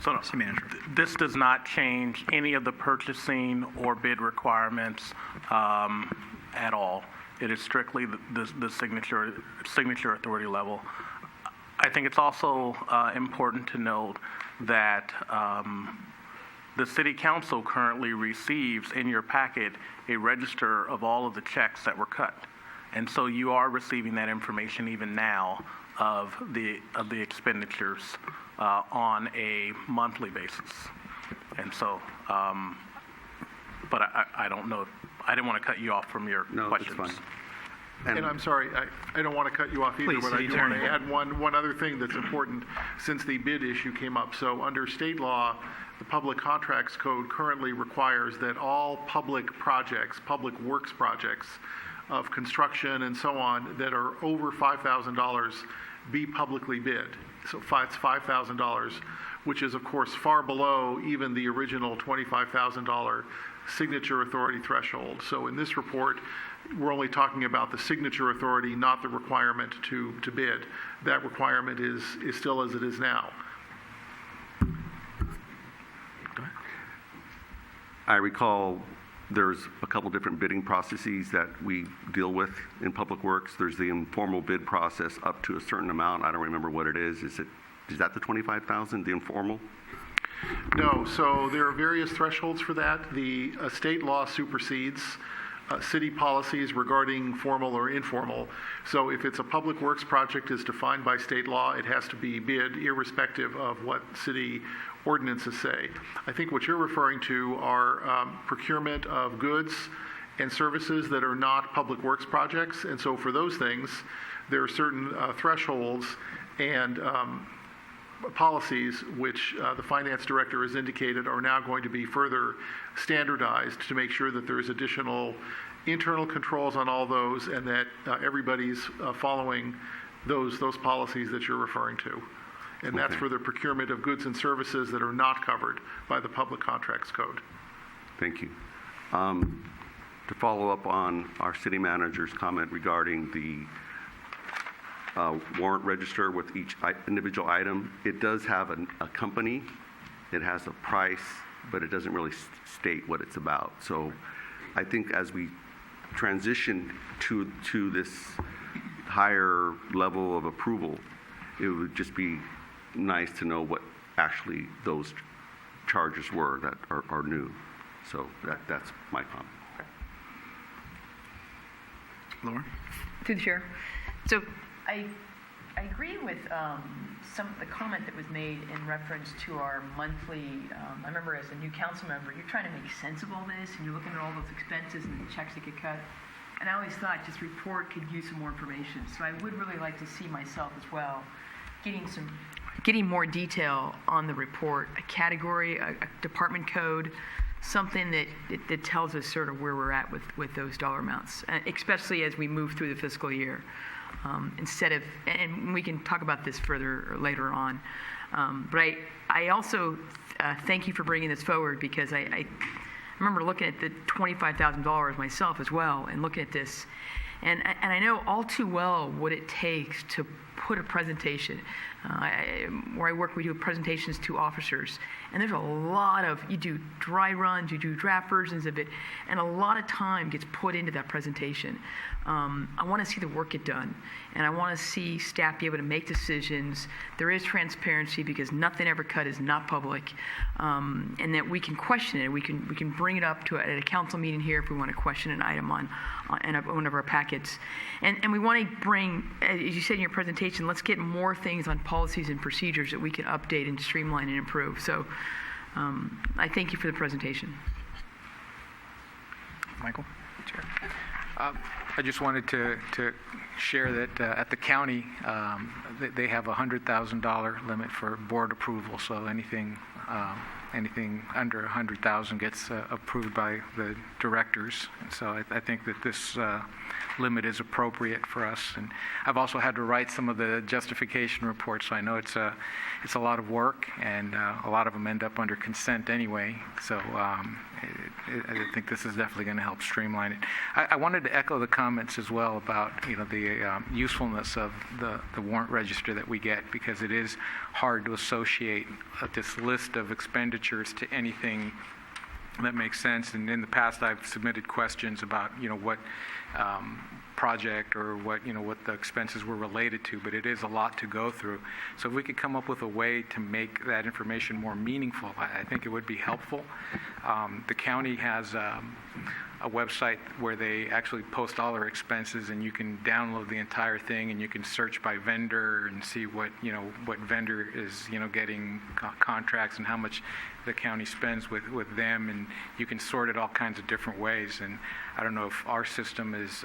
So no, City Manager. this does not change any of the purchasing or bid requirements at all. It is strictly the signature authority level. I think it's also important to note that the City Council currently receives in your packet a register of all of the checks that were cut. And so you are receiving that information even now of the expenditures on a monthly basis. And so, but I don't know, I didn't want to cut you off from your No, questions. that's fine. And I'm sorry, I don't want to cut you off either, Please, but I City do want to Attorney. add one other thing that's important since the bid issue came up. So under state law, the Public Contracts Code currently requires that all public projects, public works projects of construction and so on that are over $5,000 be publicly bid. So it's $5,000, which is of course far below even the original $25,000 signature authority threshold. So in this report, we're only talking about the signature authority, not the requirement to bid. That requirement is still as it is now. I recall there's a couple different bidding processes that we deal with in Public Works. There's the informal bid process up to a certain amount. I don't remember what it is. Is that the 25,000, the informal? No, so there are various thresholds for that. The state law supersedes city policies regarding formal or informal. So if it's a public works project as defined by state law, it has to be bid irrespective of what city ordinances say. I think what you're referring to are procurement of goods and services that are not public works projects. And so for those things, there are certain thresholds and policies which the finance director has indicated are now going to be further standardized to make sure that there's additional internal controls on all those and that everybody's following those policies that you're referring to. And that's Okay. for the procurement of goods and services that are not covered by the Public Contracts Code. Thank you. To follow up on our city manager's comment regarding the warrant register with each individual item, it does have a company, it has a price, but it doesn't really state what it's about. So I think as we transition to this higher level of approval, it would just be nice to know what actually those charges were that are new. So that's my comment. Laura? Through the chair. So I agree with some of the comment that was made in reference to our monthly, I remember as a new council member, you're trying to make sense of all this and you're looking at all those expenses and the checks that get cut. And I always thought this report could use some more information. So I would really like to see myself as well getting more detail on the report, a category, a department code, something that tells us sort of where we're at with those dollar amounts, especially as we move through the fiscal year. Instead of, and we can talk about this further later on, but I also thank you for bringing this forward because I remember looking at the $25,000 myself as well and looking at this, and I know all too well what it takes to put a presentation. Where I work, we do presentations to officers, and there's a lot of, you do dry runs, you do draft versions of it, and a lot of time gets put into that presentation. I want to see the work get done, and I want to see staff be able to make decisions. There is transparency because nothing ever cut is not public, and that we can question it. We can bring it up at a council meeting here if we want to question an item on one of our packets. And we want to bring, as you said in your presentation, let's get more things on policies and procedures that we can update and streamline and improve. So I thank you for the presentation. Michael? I just wanted to share that at the county, they have a $100,000 limit for board approval, so anything under 100,000 gets approved by the directors. And so I think that this limit is appropriate for us. And I've also had to write some of the justification reports, so I know it's a lot of work, and a lot of them end up under consent anyway. So I think this is definitely going to help streamline it. I wanted to echo the comments as well about the usefulness of the warrant register that we get, because it is hard to associate this list of expenditures to anything that makes sense. And in the past, I've submitted questions about what project or what the expenses were related to, but it is a lot to go through. So if we could come up with a way to make that information more meaningful, I think it would be helpful. The county has a website where they actually post all their expenses, and you can download the entire thing, and you can search by vendor and see what vendor is getting contracts and how much the county spends with them, and you can sort it all kinds of different ways. And I don't know if our system is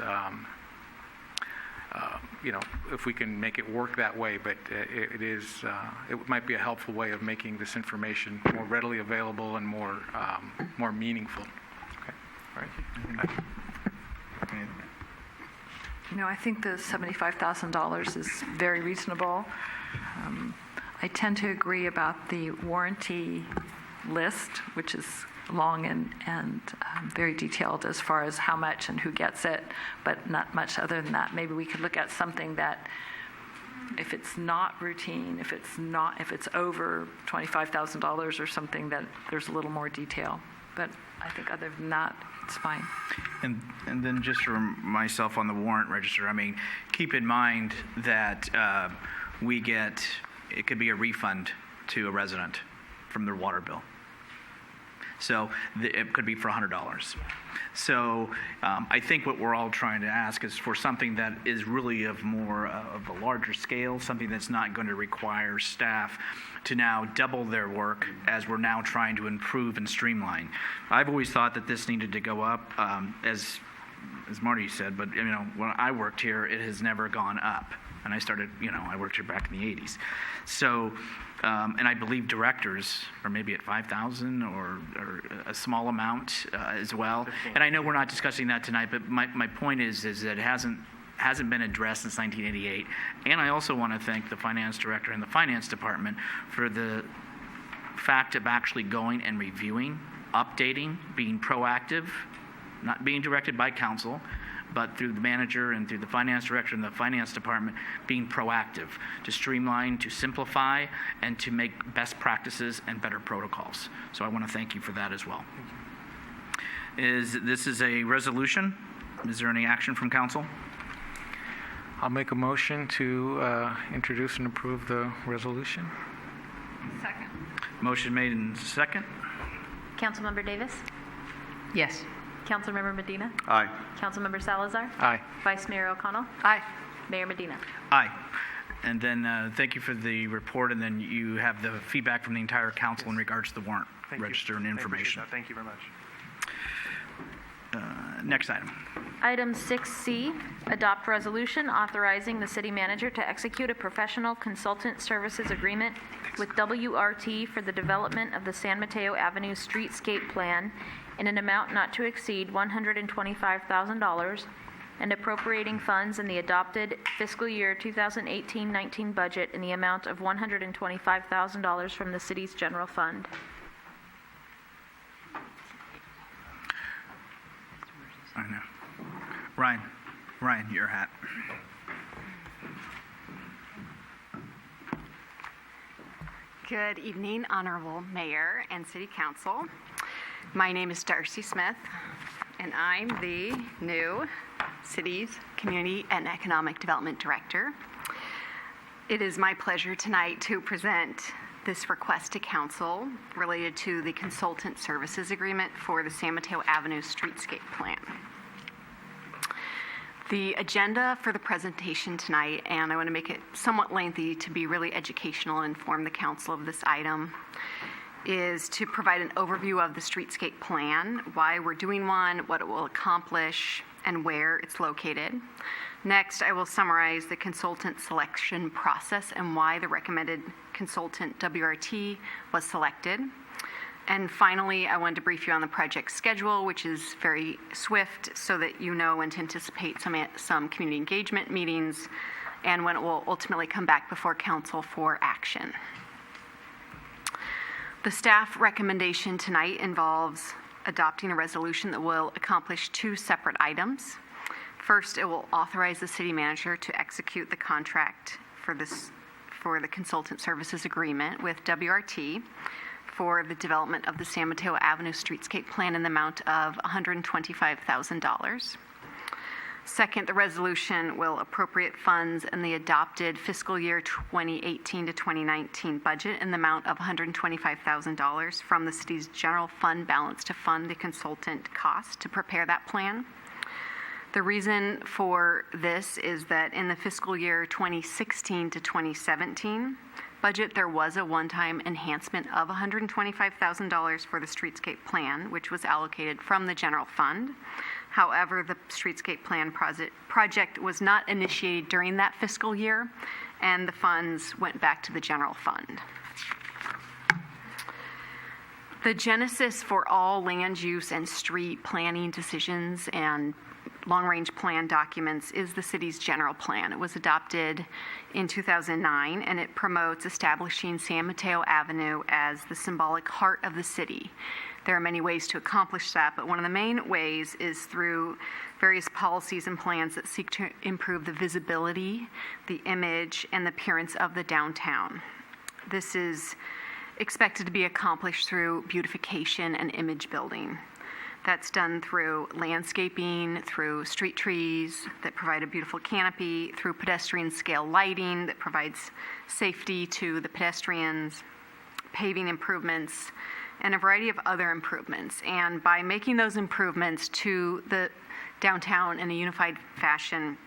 if we can make it work that way, but it might be a helpful way of making this information more readily available and more meaningful. Okay. All right. I think the $75,000 is very reasonable. I tend to agree about the warranty list, which is long and very detailed as far as how much and who gets it, but not much other than that. Maybe we could look at something that, if it's not routine, if it's over $25,000 or something, that there's a little more detail. But I think other than that, it's fine. And then just for myself on the warrant register, keep in mind that it could be a refund to a resident from their water bill. So it could be for $100. So I think what we're all trying to ask is for something that is really of a larger scale, something that's not going to require staff to now double their work as we're now trying to improve and streamline. I've always thought that this needed to go up, as Marty said, but when I worked here, it has never gone up. And I started, I worked here back in the 80s. So, and I believe directors are maybe at 5,000 or a small amount as well. And I know we're not discussing that tonight, but my point is that it hasn't been addressed since 1988. And I also want to thank the finance director and the finance department for the fact of actually going and reviewing, updating, being proactive, not being directed by council, but through the manager and through the finance director and the finance department, being proactive to streamline, to simplify, and to make best practices and better protocols. So I want to thank you for that as well. This is a resolution. Is there any action from council? I'll make a motion to introduce and approve the resolution. Second. Motion made in second. Councilmember Davis? Yes. Councilmember Medina? Aye. Councilmember Salazar? Aye. Vice Mayor O'Connell? Aye. Mayor Medina? Aye. And then thank you for the report, and then you have the feedback from the entire council in regards to the warrant register and information. Thank you very much. Next item. Item 6C, adopt resolution authorizing the city manager to execute a professional consultant services agreement with WRT for the development of the San Mateo Avenue Streetscape Plan in an amount not to exceed $125,000 and appropriating funds in the adopted fiscal year 2018-19 budget in the amount of $125,000 from the city's general fund. I know. Ryan, your hat. Good evening, Honorable Mayor and City Council. My name is Darcy Smith, and I'm the new City's Community and Economic Development Director. It is my pleasure tonight to present this request to Council related to the consultant services agreement for the San Mateo Avenue Streetscape Plan. The agenda for the presentation tonight, and I want to make it somewhat lengthy to be really educational and inform the Council of this item, is to provide an overview of the streetscape plan, why we're doing one, what it will accomplish, and where it's located. Next, I will summarize the consultant selection process and why the recommended consultant WRT was selected. And finally, I wanted to brief you on the project schedule, which is very swift, so that you know when to anticipate some community engagement meetings and when it will ultimately come back before council for action. The staff recommendation tonight involves adopting a resolution that will accomplish two separate items. First, it will authorize the city manager to execute the contract for the consultant services agreement with WRT for the development of the San Mateo Avenue Streetscape Plan in the amount of $125,000. Second, the resolution will appropriate funds in the adopted fiscal year 2018 to 2019 budget in the amount of $125,000 from the city's general fund balance to fund the consultant cost to prepare that plan. The reason for this is that in the fiscal year 2016 to 2017 budget, there was a one-time enhancement of $125,000 for the streetscape plan, which was allocated from the general fund. However, the streetscape plan project was not initiated during that fiscal year, and the funds went back to the general fund. The genesis for all land use and street planning decisions and long-range plan documents is the city's general plan. It was adopted in 2009, and it promotes establishing San Mateo Avenue as the symbolic heart of the city. There are many ways to accomplish that, but one of the main ways is through various policies and plans that seek to improve the visibility, the image, and the appearance of the downtown. This is expected to be accomplished through beautification and image building. That's done through landscaping, through street trees that provide a beautiful canopy, through pedestrian scale lighting that provides safety to the pedestrians, paving improvements, and a variety of other improvements. And by making those improvements to the downtown in a unified fashion,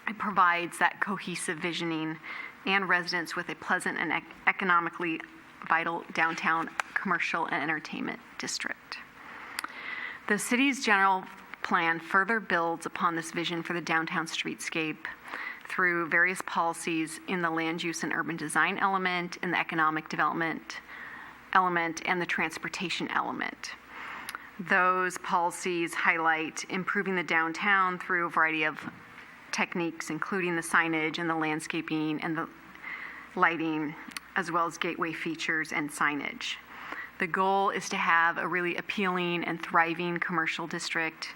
it provides that cohesive visioning and residents with a pleasant and economically vital downtown commercial and entertainment district. The city's general plan further builds upon this vision for the downtown streetscape through various policies in the land use and urban design element, in the economic development element, and the transportation element. Those policies highlight improving the downtown through a variety of techniques, including the signage and the landscaping and the lighting, as well as gateway features and signage. The goal is to have a really appealing and thriving commercial district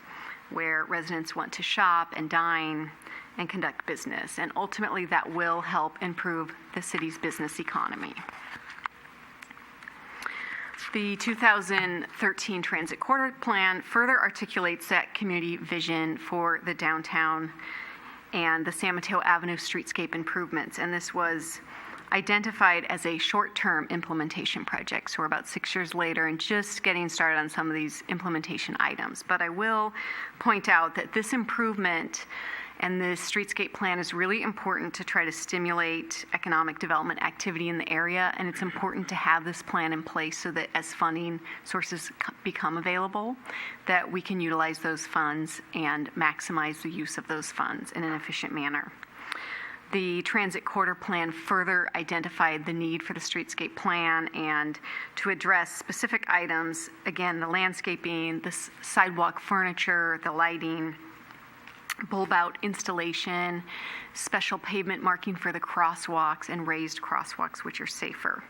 where residents want to shop and dine and conduct business. And ultimately, that will help improve the city's business economy. The 2013 Transit Corridor Plan further articulates that community vision for the downtown and the San Mateo Avenue streetscape improvements. And this was identified as a short-term implementation project. So we're about 6 years later and just getting started on some of these implementation items. But I will point out that this improvement and the streetscape plan is really important to try to stimulate economic development activity in the area, and it's important to have this plan in place so that as funding sources become available, that we can utilize those funds and maximize the use of those funds in an efficient manner. The Transit Corridor Plan further identified the need for the streetscape plan and to address specific items, again, the landscaping, the sidewalk furniture, the lighting, bulb-out installation, special pavement marking for the crosswalks, and raised crosswalks, which are safer.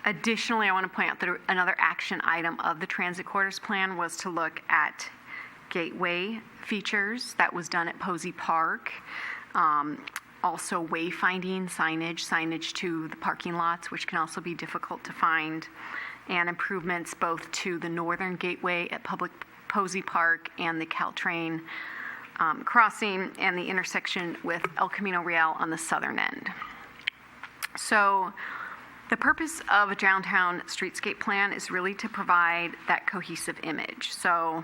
Additionally, I want to point out that another action item of the Transit Corridors Plan was to look at gateway features. That was done at Posey Park. Also wayfinding signage to the parking lots, which can also be difficult to find, and improvements both to the northern gateway at Public Posey Park and the Caltrain crossing and the intersection with El Camino Real on the southern end. So the purpose of a downtown streetscape plan is really to provide that cohesive image. So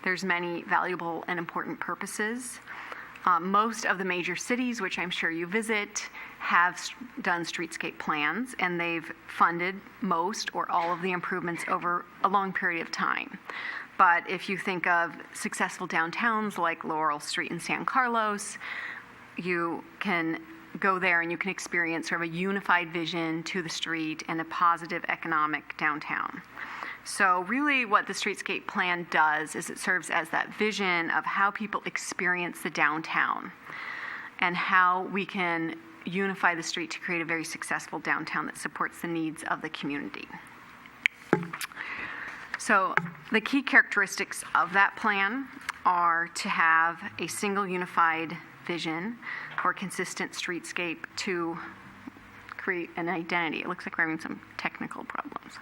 there's many valuable and important purposes. Most of the major cities, which I'm sure you visit, have done streetscape plans, and they've funded most or all of the improvements over a long period of time. But if you think of successful downtowns like Laurel Street in San Carlos, you can go there and you can experience sort of a unified vision to the street and a positive economic downtown. So really what the streetscape plan does is it serves as that vision of how people experience the downtown and how we can unify the street to create a very successful downtown that supports the needs of the community. So the key characteristics of that plan are to have a single unified vision or consistent streetscape to create an identity. It looks like we're having some technical problems,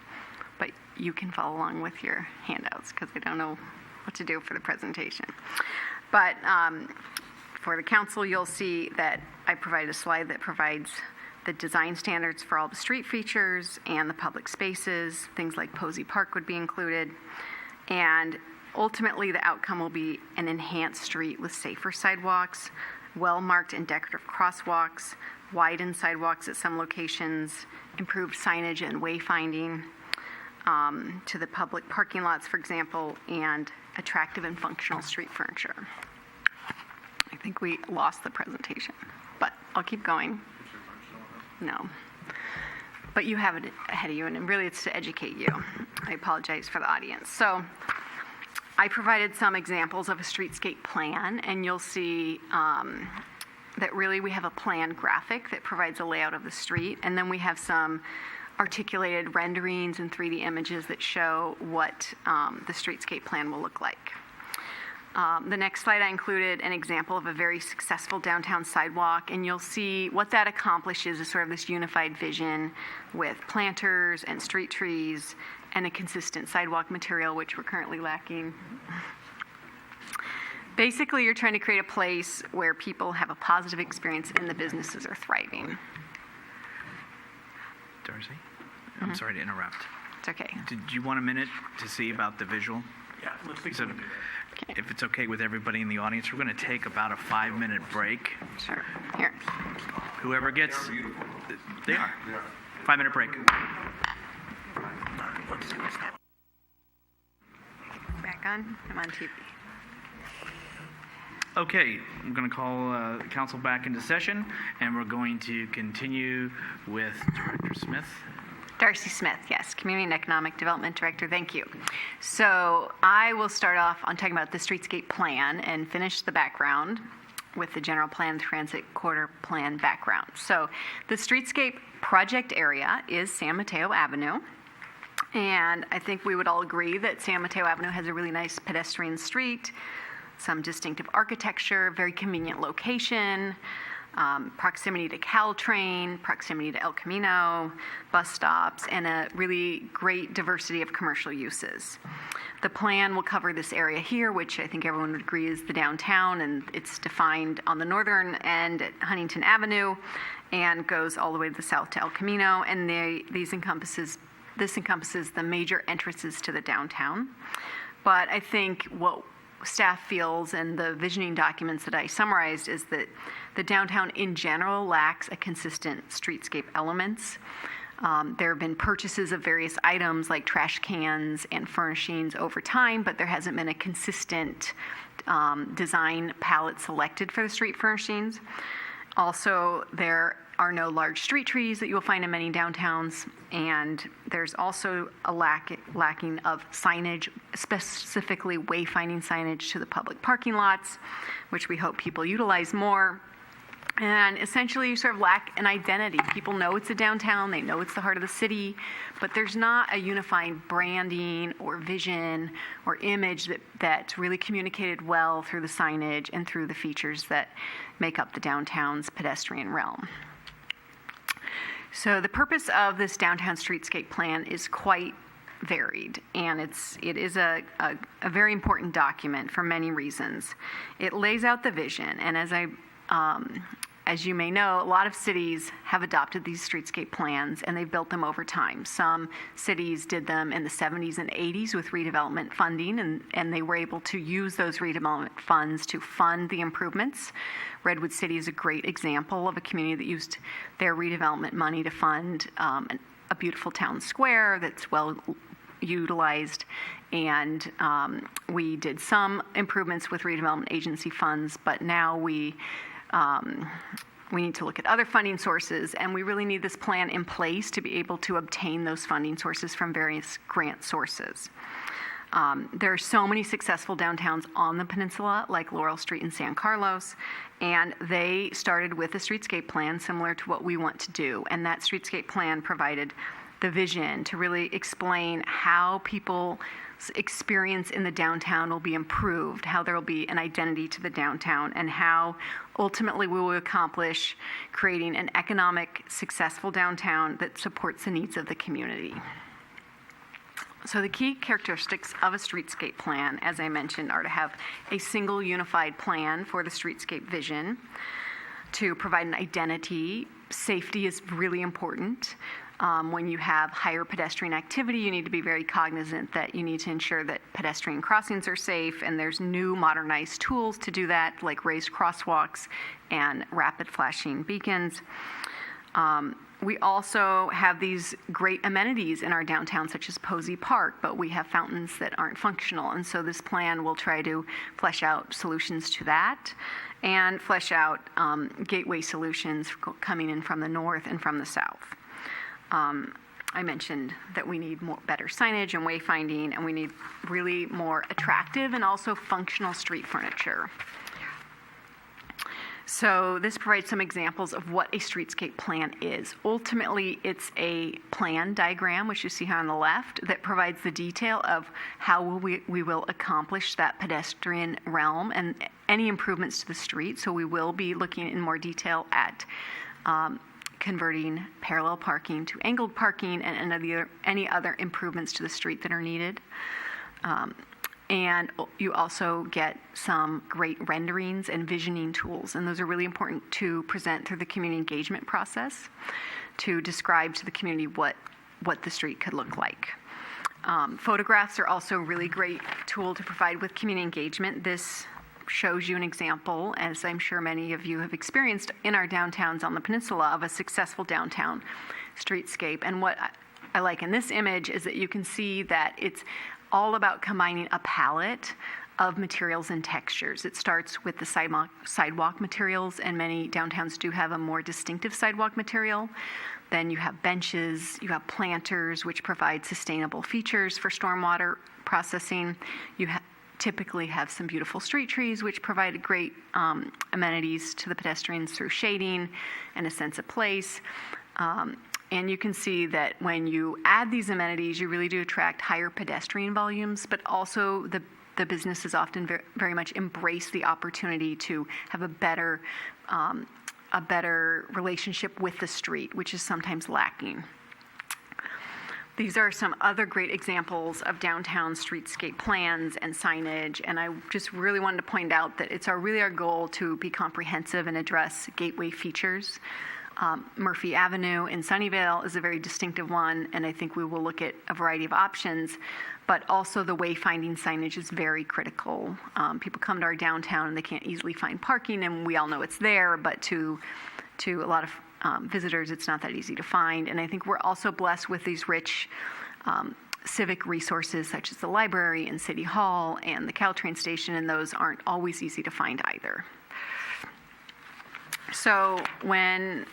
but you can follow along with your handouts because I don't know what to do for the presentation. But for the council, you'll see that I provided a slide that provides the design standards for all the street features and the public spaces. Things like Posey Park would be included. And ultimately, the outcome will be an enhanced street with safer sidewalks, well-marked and decorative crosswalks, widened sidewalks at some locations, improved signage and wayfinding to the public parking lots, for example, and attractive and functional street furniture. I think we lost the presentation, but I'll keep going. No. But you have it ahead of you, and really it's to educate you. I apologize for the audience. So I provided some examples of a streetscape plan, and you'll see that really we have a plan graphic that provides a layout of the street, and then we have some articulated renderings and 3D images that show what the streetscape plan will look like. The next slide, I included an example of a very successful downtown sidewalk, and you'll see what that accomplishes is sort of this unified vision with planters and street trees and a consistent sidewalk material, which we're currently lacking. Basically, you're trying to create a place where people have a positive experience and the businesses are thriving. Darcy, I'm sorry to interrupt. It's okay. Did you want a minute to see about the visual? Yeah, let's see. If it's okay with everybody in the audience, we're going to take about a 5-minute break. Sure. Here. Whoever gets... They are. 5-minute break. Back on? I'm on TV. Okay, I'm going to call council back into session, and we're going to continue with Director Smith. Darcy Smith, yes, Community and Economic Development Director, thank you. So I will start off on talking about the streetscape plan and finish the background with the general plan transit corridor plan background. So the streetscape project area is San Mateo Avenue. And I think we would all agree that San Mateo Avenue has a really nice pedestrian street, some distinctive architecture, very convenient location, proximity to Caltrain, proximity to El Camino, bus stops, and a really great diversity of commercial uses. The plan will cover this area here, which I think everyone would agree is the downtown, and it's defined on the northern end at Huntington Avenue and goes all the way to the south to El Camino, and this encompasses the major entrances to the downtown. But I think what staff feels and the visioning documents that I summarized is that the downtown in general lacks a consistent streetscape elements. There have been purchases of various items like trash cans and furnishings over time, but there hasn't been a consistent design palette selected for the street furnishings. Also, there are no large street trees that you will find in many downtowns, and there's also a lacking of signage, specifically wayfinding signage to the public parking lots, which we hope people utilize more. And essentially, you sort of lack an identity. People know it's a downtown, they know it's the heart of the city, but there's not a unifying branding or vision or image that's really communicated well through the signage and through the features that make up the downtown's pedestrian realm. So the purpose of this downtown streetscape plan is quite varied, and it is a very important document for many reasons. It lays out the vision, and as you may know, a lot of cities have adopted these streetscape plans, and they've built them over time. Some cities did them in the 70s and 80s with redevelopment funding, and they were able to use those redevelopment funds to fund the improvements. Redwood City is a great example of a community that used their redevelopment money to fund a beautiful town square that's well utilized, and we did some improvements with redevelopment agency funds, but now we need to look at other funding sources, and we really need this plan in place to be able to obtain those funding sources from various grant sources. There are so many successful downtowns on the peninsula, like Laurel Street in San Carlos, and they started with a streetscape plan similar to what we want to do. And that streetscape plan provided the vision to really explain how people's experience in the downtown will be improved, how there will be an identity to the downtown, and how ultimately we will accomplish creating an economic, successful downtown that supports the needs of the community. So the key characteristics of a streetscape plan, as I mentioned, are to have a single unified plan for the streetscape vision, to provide an identity. Safety is really important. When you have higher pedestrian activity, you need to be very cognizant that you need to ensure that pedestrian crossings are safe, and there's new modernized tools to do that, like raised crosswalks and rapid flashing beacons. We also have these great amenities in our downtown, such as Posey Park, but we have fountains that aren't functional. And so this plan will try to flesh out solutions to that and flesh out gateway solutions coming in from the north and from the south. I mentioned that we need better signage and wayfinding, and we need really more attractive and also functional street furniture. So this provides some examples of what a streetscape plan is. Ultimately, it's a plan diagram, which you see here on the left, that provides the detail of how we will accomplish that pedestrian realm and any improvements to the street. So we will be looking in more detail at converting parallel parking to angled parking and any other improvements to the street that are needed. And you also get some great renderings and visioning tools, and those are really important to present through the community engagement process to describe to the community what the street could look like. Photographs are also a really great tool to provide with community engagement. This shows you an example, as I'm sure many of you have experienced in our downtowns on the peninsula, of a successful downtown streetscape. And what I like in this image is that you can see that it's all about combining a palette of materials and textures. It starts with the sidewalk materials, and many downtowns do have a more distinctive sidewalk material. Then you have benches, you have planters, which provide sustainable features for stormwater processing. You typically have some beautiful street trees, which provide great amenities to the pedestrians through shading and a sense of place. And you can see that when you add these amenities, you really do attract higher pedestrian volumes, but also the businesses often very much embrace the opportunity to have a better relationship with the street, which is sometimes lacking. These are some other great examples of downtown streetscape plans and signage, and I just really wanted to point out that it's really our goal to be comprehensive and address gateway features. Murphy Avenue in Sunnyvale is a very distinctive one, and I think we will look at a variety of options, but also the wayfinding signage is very critical. People come to our downtown and they can't easily find parking, and we all know it's there, but to a lot of visitors, it's not that easy to find. And I think we're also blessed with these rich civic resources, such as the library and City Hall and the Caltrain station, and those aren't always easy to find either. So when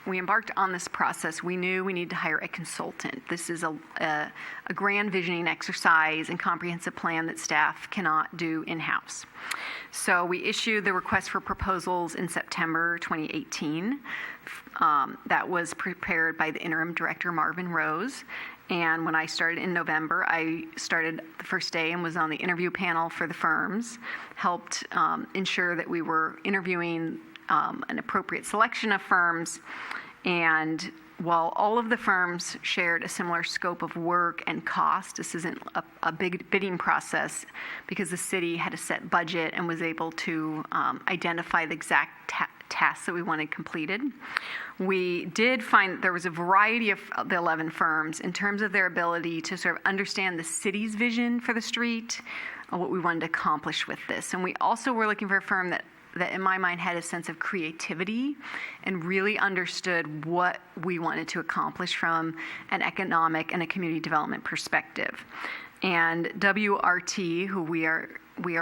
we embarked on this process, we knew we needed to hire a consultant. This is a grand visioning exercise and comprehensive plan that staff cannot do in-house. So we issued the request for proposals in September 2018. That was prepared by the interim director, Marvin Rose. And when I started in November, I started the first day and was on the interview panel for the firms, helped ensure that we were interviewing an appropriate selection of firms. And while all of the firms shared a similar scope of work and cost, this isn't a big bidding process because the city had a set budget and was able to identify the exact tasks that we wanted completed. We did find there was a variety of the 11 firms in terms of their ability to sort of understand the city's vision for the street, what we wanted to accomplish with this. And we also were looking for a firm that that in my mind had a sense of creativity and really understood what we wanted to accomplish from an economic and a community development perspective. And WRT, who we are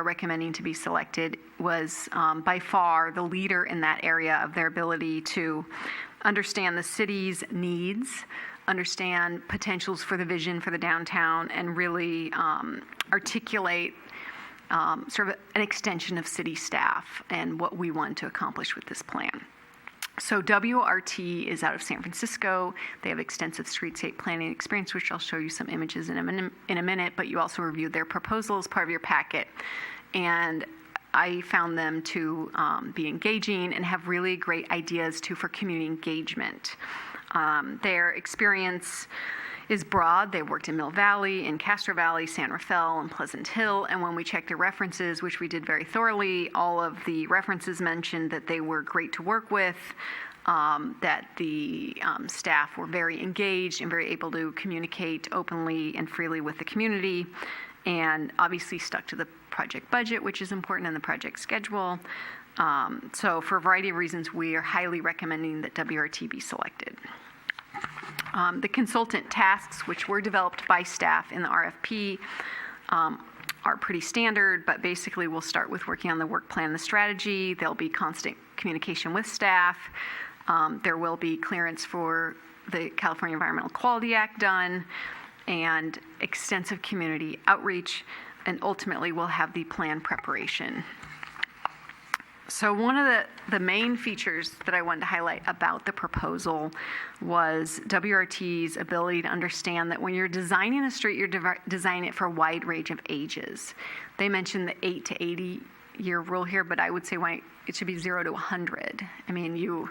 recommending to be selected, was by far the leader in that area of their ability to understand the city's needs, understand potentials for the vision for the downtown, and really articulate sort of an extension of city staff and what we want to accomplish with this plan. So WRT is out of San Francisco. They have extensive streetscape planning experience, which I'll show you some images in a minute, but you also reviewed their proposal as part of your packet. And I found them to be engaging and have really great ideas too for community engagement. Their experience is broad. They worked in Mill Valley, in Castro Valley, San Rafael, and Pleasant Hill. And when we checked their references, which we did very thoroughly, all of the references mentioned that they were great to work with, that the staff were very engaged and very able to communicate openly and freely with the community, and obviously stuck to the project budget, which is important, in the project schedule. So for a variety of reasons, we are highly recommending that WRT be selected. The consultant tasks, which were developed by staff in the RFP, are pretty standard, but basically we'll start with working on the work plan, the strategy. There'll be constant communication with staff. There will be clearance for the California Environmental Quality Act done, and extensive community outreach, and ultimately we'll have the plan preparation. So one of the main features that I wanted to highlight about the proposal was WRT's ability to understand that when you're designing a street, you're designing it for a wide range of ages. They mentioned the 8 to 80 year rule here, but I would say it should be 0 to 100. I mean, you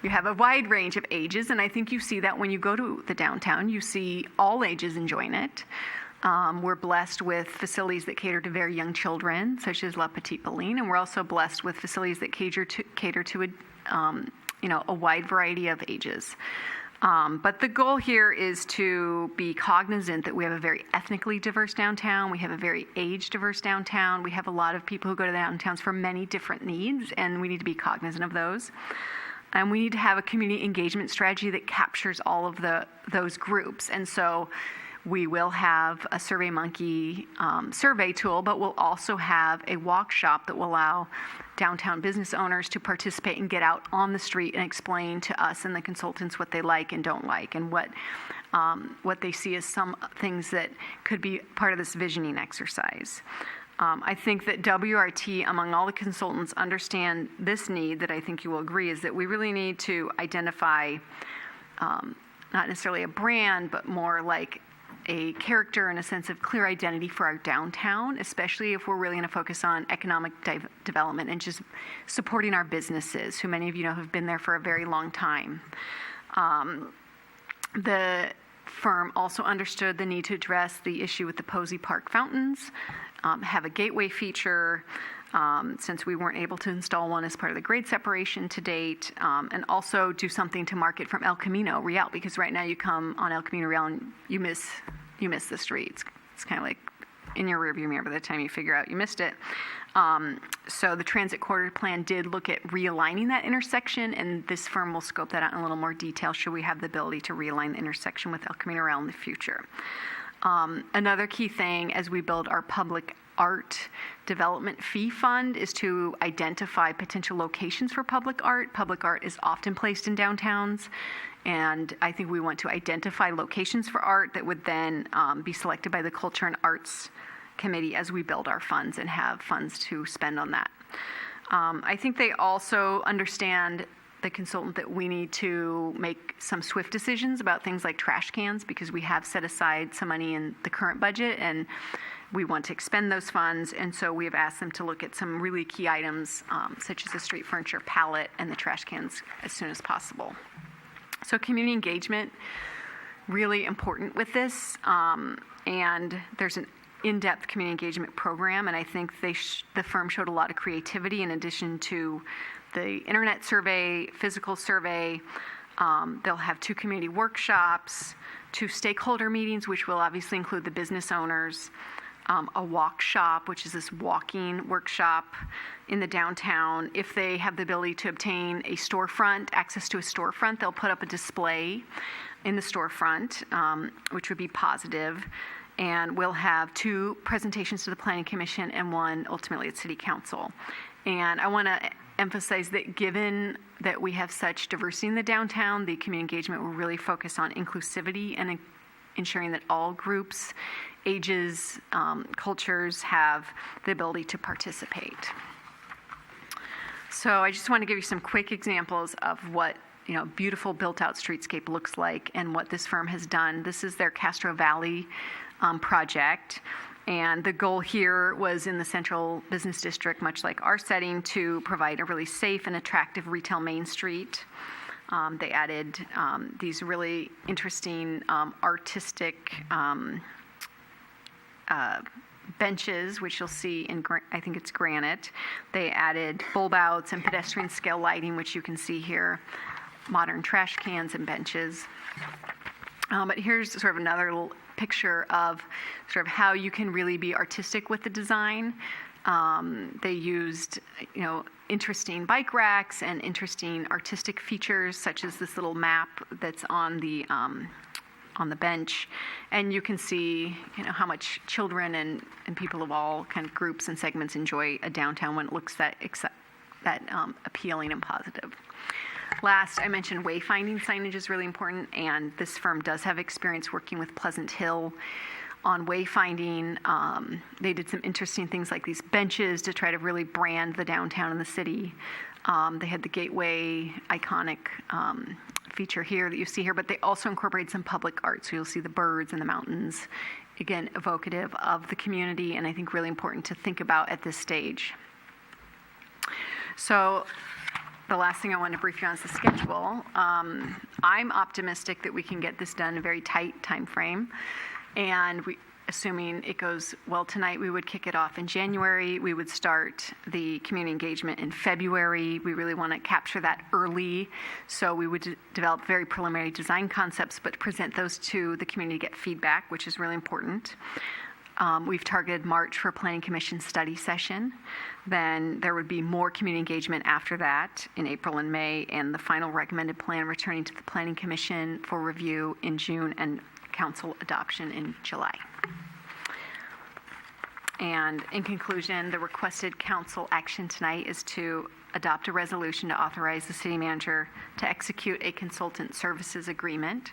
have a wide range of ages, and I think you see that when you go to the downtown. You see all ages enjoying it. We're blessed with facilities that cater to very young children, such as La Petite Pauline, and we're also blessed with facilities that cater to a wide variety of ages. But the goal here is to be cognizant that we have a very ethnically diverse downtown. We have a very age-diverse downtown. We have a lot of people who go to the downtowns for many different needs, and we need to be cognizant of those. And we need to have a community engagement strategy that captures all of those groups. And so we will have a SurveyMonkey survey tool, but we'll also have a walk shop that will allow downtown business owners to participate and get out on the street and explain to us and the consultants what they like and don't like, and what they see as some things that could be part of this visioning exercise. I think that WRT, among all the consultants, understand this need that I think you will agree is that we really need to identify not necessarily a brand, but more like a character and a sense of clear identity for our downtown, especially if we're really going to focus on economic development and just supporting our businesses, who many of you know have been there for a very long time. The firm also understood the need to address the issue with the Posey Park fountains, have a gateway feature, since we weren't able to install one as part of the grade separation to date, and also do something to market from El Camino Real, because right now you come on El Camino Real and you miss the streets. It's kind of like in your rearview mirror by the time you figure out you missed it. So the transit corridor plan did look at realigning that intersection, and this firm will scope that out in a little more detail should we have the ability to realign the intersection with El Camino Real in the future. Another key thing as we build our public art development fee fund is to identify potential locations for public art. Public art is often placed in downtowns, and I think we want to identify locations for art that would then be selected by the Culture and Arts Committee as we build our funds and have funds to spend on that. I think they also understand, the consultant, that we need to make some swift decisions about things like trash cans, because we have set aside some money in the current budget and we want to expend those funds. And so we have asked them to look at some really key items, such as the street furniture pallet and the trash cans, as soon as possible. So community engagement, really important with this. And there's an in-depth community engagement program, and I think the firm showed a lot of creativity in addition to the internet survey, physical survey. They'll have 2 community workshops, 2 stakeholder meetings, which will obviously include the business owners, a walk shop, which is this walking workshop in the downtown. If they have the ability to obtain a storefront, access to a storefront, they'll put up a display in the storefront, which would be positive. And we'll have 2 presentations to the Planning Commission and 1 ultimately at City Council. And I want to emphasize that given that we have such diversity in the downtown, the community engagement will really focus on inclusivity and ensuring that all groups, ages, cultures have the ability to participate. So I just want to give you some quick examples of what beautiful built-out streetscape looks like and what this firm has done. This is their Castro Valley project. And the goal here was in the central business district, much like our setting, to provide a really safe and attractive retail main street. They added these really interesting artistic benches, which you'll see in, I think it's granite. They added bulb outs and pedestrian scale lighting, which you can see here, modern trash cans and benches. But here's sort of another little picture of sort of how you can really be artistic with the design. They used, interesting bike racks and interesting artistic features, such as this little map that's on the bench, and you can see, how much children and people of all kind of groups and segments enjoy a downtown when it looks that appealing and positive. Last, I mentioned wayfinding signage is really important, and this firm does have experience working with Pleasant Hill on wayfinding. They did some interesting things like these benches to try to really brand the downtown and the city. They had the gateway iconic feature here that you see here, but they also incorporated some public art. So you'll see the birds and the mountains, again, evocative of the community, and I think really important to think about at this stage. So the last thing I wanted to brief you on is the schedule. I'm optimistic that we can get this done in a very tight time frame. And assuming it goes well tonight, we would kick it off in January. We would start the community engagement in February. We really want to capture that early. So we would develop very preliminary design concepts, but present those to the community to get feedback, which is really important. We've targeted March for a Planning Commission study session. Then there would be more community engagement after that in April and May, and the final recommended plan returning to the Planning Commission for review in June and council adoption in July. And in conclusion, the requested council action tonight is to adopt a resolution to authorize the city manager to execute a consultant services agreement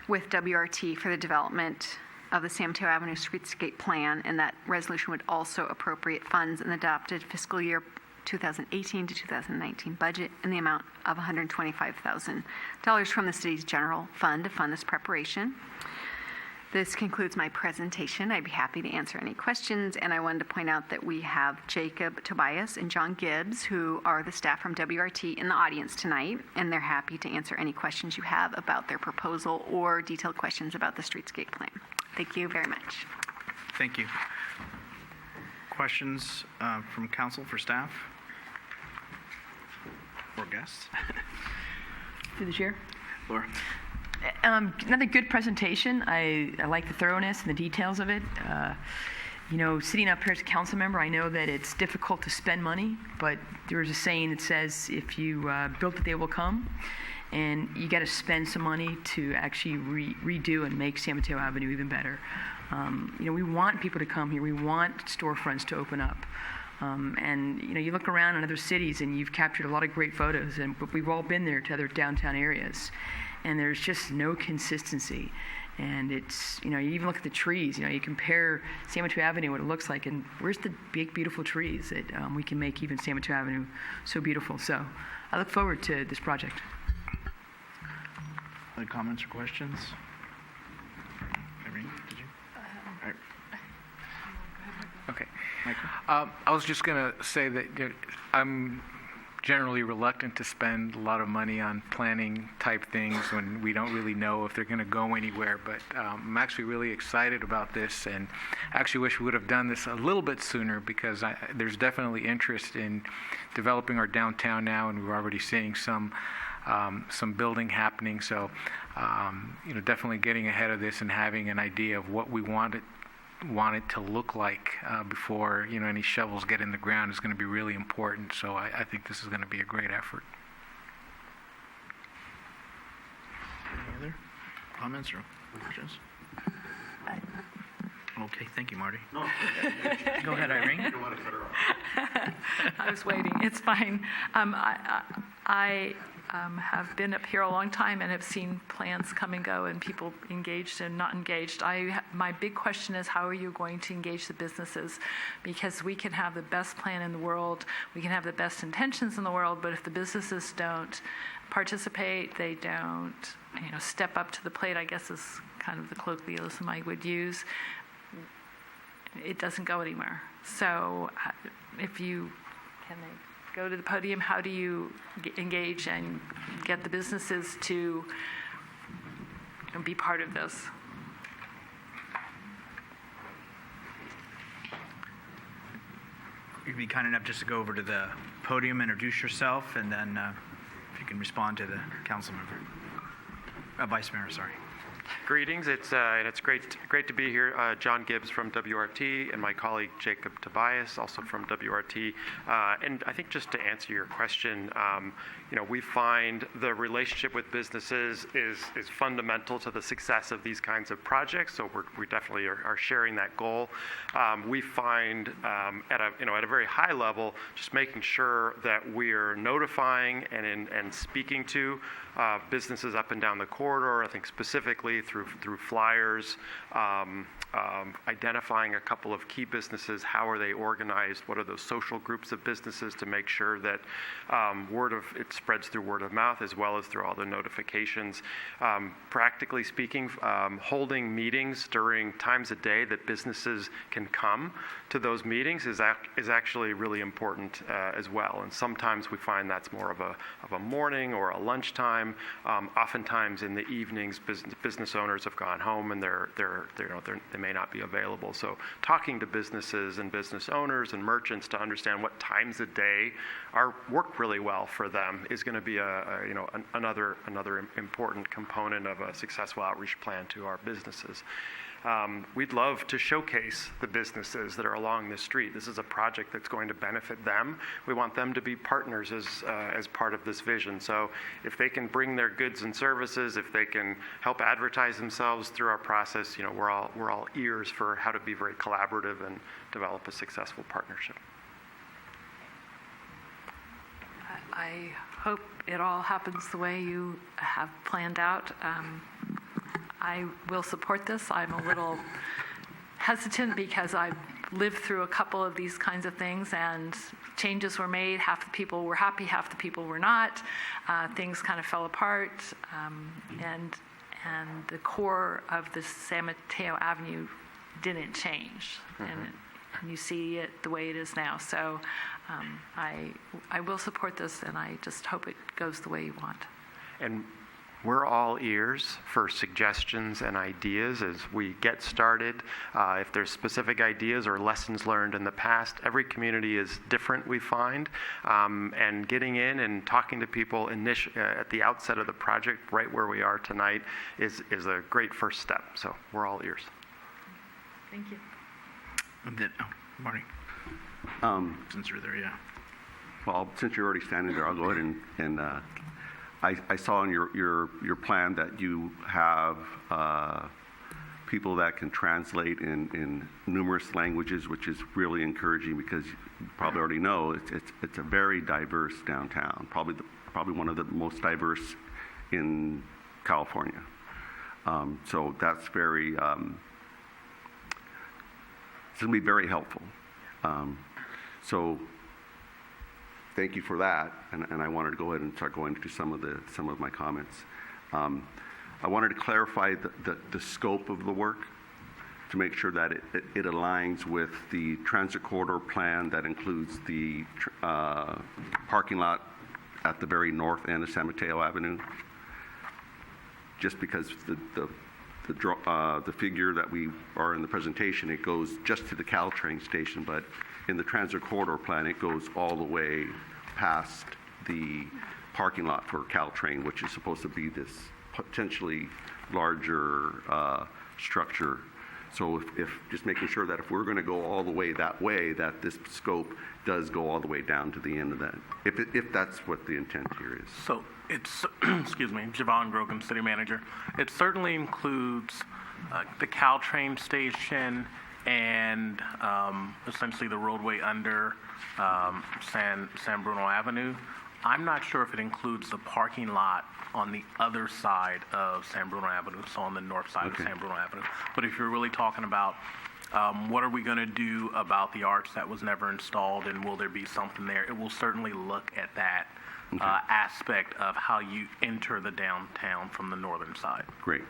with WRT for the development of the San Mateo Avenue Streetscape Plan, and that resolution would also appropriate funds in the adopted fiscal year 2018 to 2019 budget in the amount of $125,000 from the city's general fund to fund this preparation. This concludes my presentation. I'd be happy to answer any questions, and I wanted to point out that we have Jacob Tobias and John Gibbs, who are the staff from WRT, in the audience tonight, and they're happy to answer any questions you have about their proposal or detailed questions about the streetscape plan. Thank you very much. Thank you. Questions from council for staff or guests? Through the chair. Laura? Another good presentation. I like the thoroughness and the details of it. Sitting up here as a council member, I know that it's difficult to spend money, but there's a saying that says, if you build it, they will come. And you got to spend some money to actually redo and make San Mateo Avenue even better. We want people to come here. We want storefronts to open up. You look around in other cities and you've captured a lot of great photos, but we've all been there to other downtown areas. And there's just no consistency. And it's, you even look at the trees, you compare San Mateo Avenue, what it looks like, and where's the big, beautiful trees that we can make even San Mateo Avenue so beautiful. So I look forward to this project. Other comments or questions? Irene, did you? All right. Okay. Michael? I was just going to say that I'm generally reluctant to spend a lot of money on planning type things when we don't really know if they're going to go anywhere. But I'm actually really excited about this, and actually wish we would have done this a little bit sooner, because there's definitely interest in developing our downtown now, and we're already seeing some building happening. So, definitely getting ahead of this and having an idea of what we want it want it to look like before any shovels get in the ground is going to be really important. So I think this is going to be a great effort. Any other comments or questions? Okay, thank you, Marty. No. Go ahead, Irene. I was waiting. It's fine. I have been up here a long time and have seen plans come and go and people engaged and not engaged. My big question is, how are you going to engage the businesses? Because we can have the best plan in the world, we can have the best intentions in the world, but if the businesses don't participate, they don't step up to the plate, I guess is kind of the colloquialism I would use, it doesn't go anywhere. So can they go to the podium? How do you engage and get the businesses to be part of this? You'd be kind enough just to go over to the podium, introduce yourself, and then if you can respond to the council member, vice mayor, sorry. Greetings. It's great to be here. John Gibbs from WRT and my colleague Jacob Tobias, also from WRT. And I think just to answer your question, we find the relationship with businesses is fundamental to the success of these kinds of projects. So we definitely are sharing that goal. We find at a very high level, just making sure that we're notifying and speaking to businesses up and down the corridor. I think specifically through flyers, identifying a couple of key businesses. How are they organized? What are those social groups of businesses to make sure that it spreads through word of mouth as well as through all the notifications. Practically speaking, holding meetings during times of day that businesses can come to those meetings is actually really important as well. And sometimes we find that's more of a morning or a lunchtime. Oftentimes in the evenings, business owners have gone home and they may not be available. So talking to businesses and business owners and merchants to understand what times of day work really well for them is going to be another important component of a successful outreach plan to our businesses. We'd love to showcase the businesses that are along the street. This is a project that's going to benefit them. We want them to be partners as part of this vision. So if they can bring their goods and services, if they can help advertise themselves through our process, we're all ears for how to be very collaborative and develop a successful partnership. I hope it all happens the way you have planned out. I will support this. I'm a little hesitant because I've lived through a couple of these kinds of things and changes were made. Half the people were happy, half the people were not. Things kind of fell apart. And the core of the San Mateo Avenue didn't change. Mm-hmm. And you see it the way it is now. So I will support this, and I just hope it goes the way you want. And we're all ears for suggestions and ideas as we get started. If there's specific ideas or lessons learned in the past, every community is different, we find. And getting in and talking to people at the outset of the project, right where we are tonight, is a great first step. So we're all ears. Thank you. Marty. Since you're there, yeah. Well, since you're already standing there, I'll go ahead and I saw in your plan that you have people that can translate in numerous languages, which is really encouraging because you probably already know it's a very diverse downtown, probably one of the most diverse in California. So that's very it's going to be very helpful. So thank you for that, and I wanted to go ahead and start going into some of my comments. I wanted to clarify the scope of the work to make sure that it aligns with the transit corridor plan that includes the parking lot at the very north end of San Mateo Avenue. Just because the figure that we are in the presentation, it goes just to the Caltrain station, but in the transit corridor plan, it goes all the way past the parking lot for Caltrain, which is supposed to be this potentially larger structure. So if just making sure that if we're going to go all the way that way, that this scope does go all the way down to the end of that, if that's what the intent here is. So it's, excuse me, Javon Grogan, City Manager. It certainly includes the Caltrain station and essentially the roadway under San Bruno Avenue. I'm not sure if it includes the parking lot on the other side of San Bruno Avenue, so on the north side of San Bruno Avenue. But if you're really talking about what are we going to do about the arch that was never installed, and will there be something there, it will certainly look at that aspect of how you enter the downtown from the northern side. Great.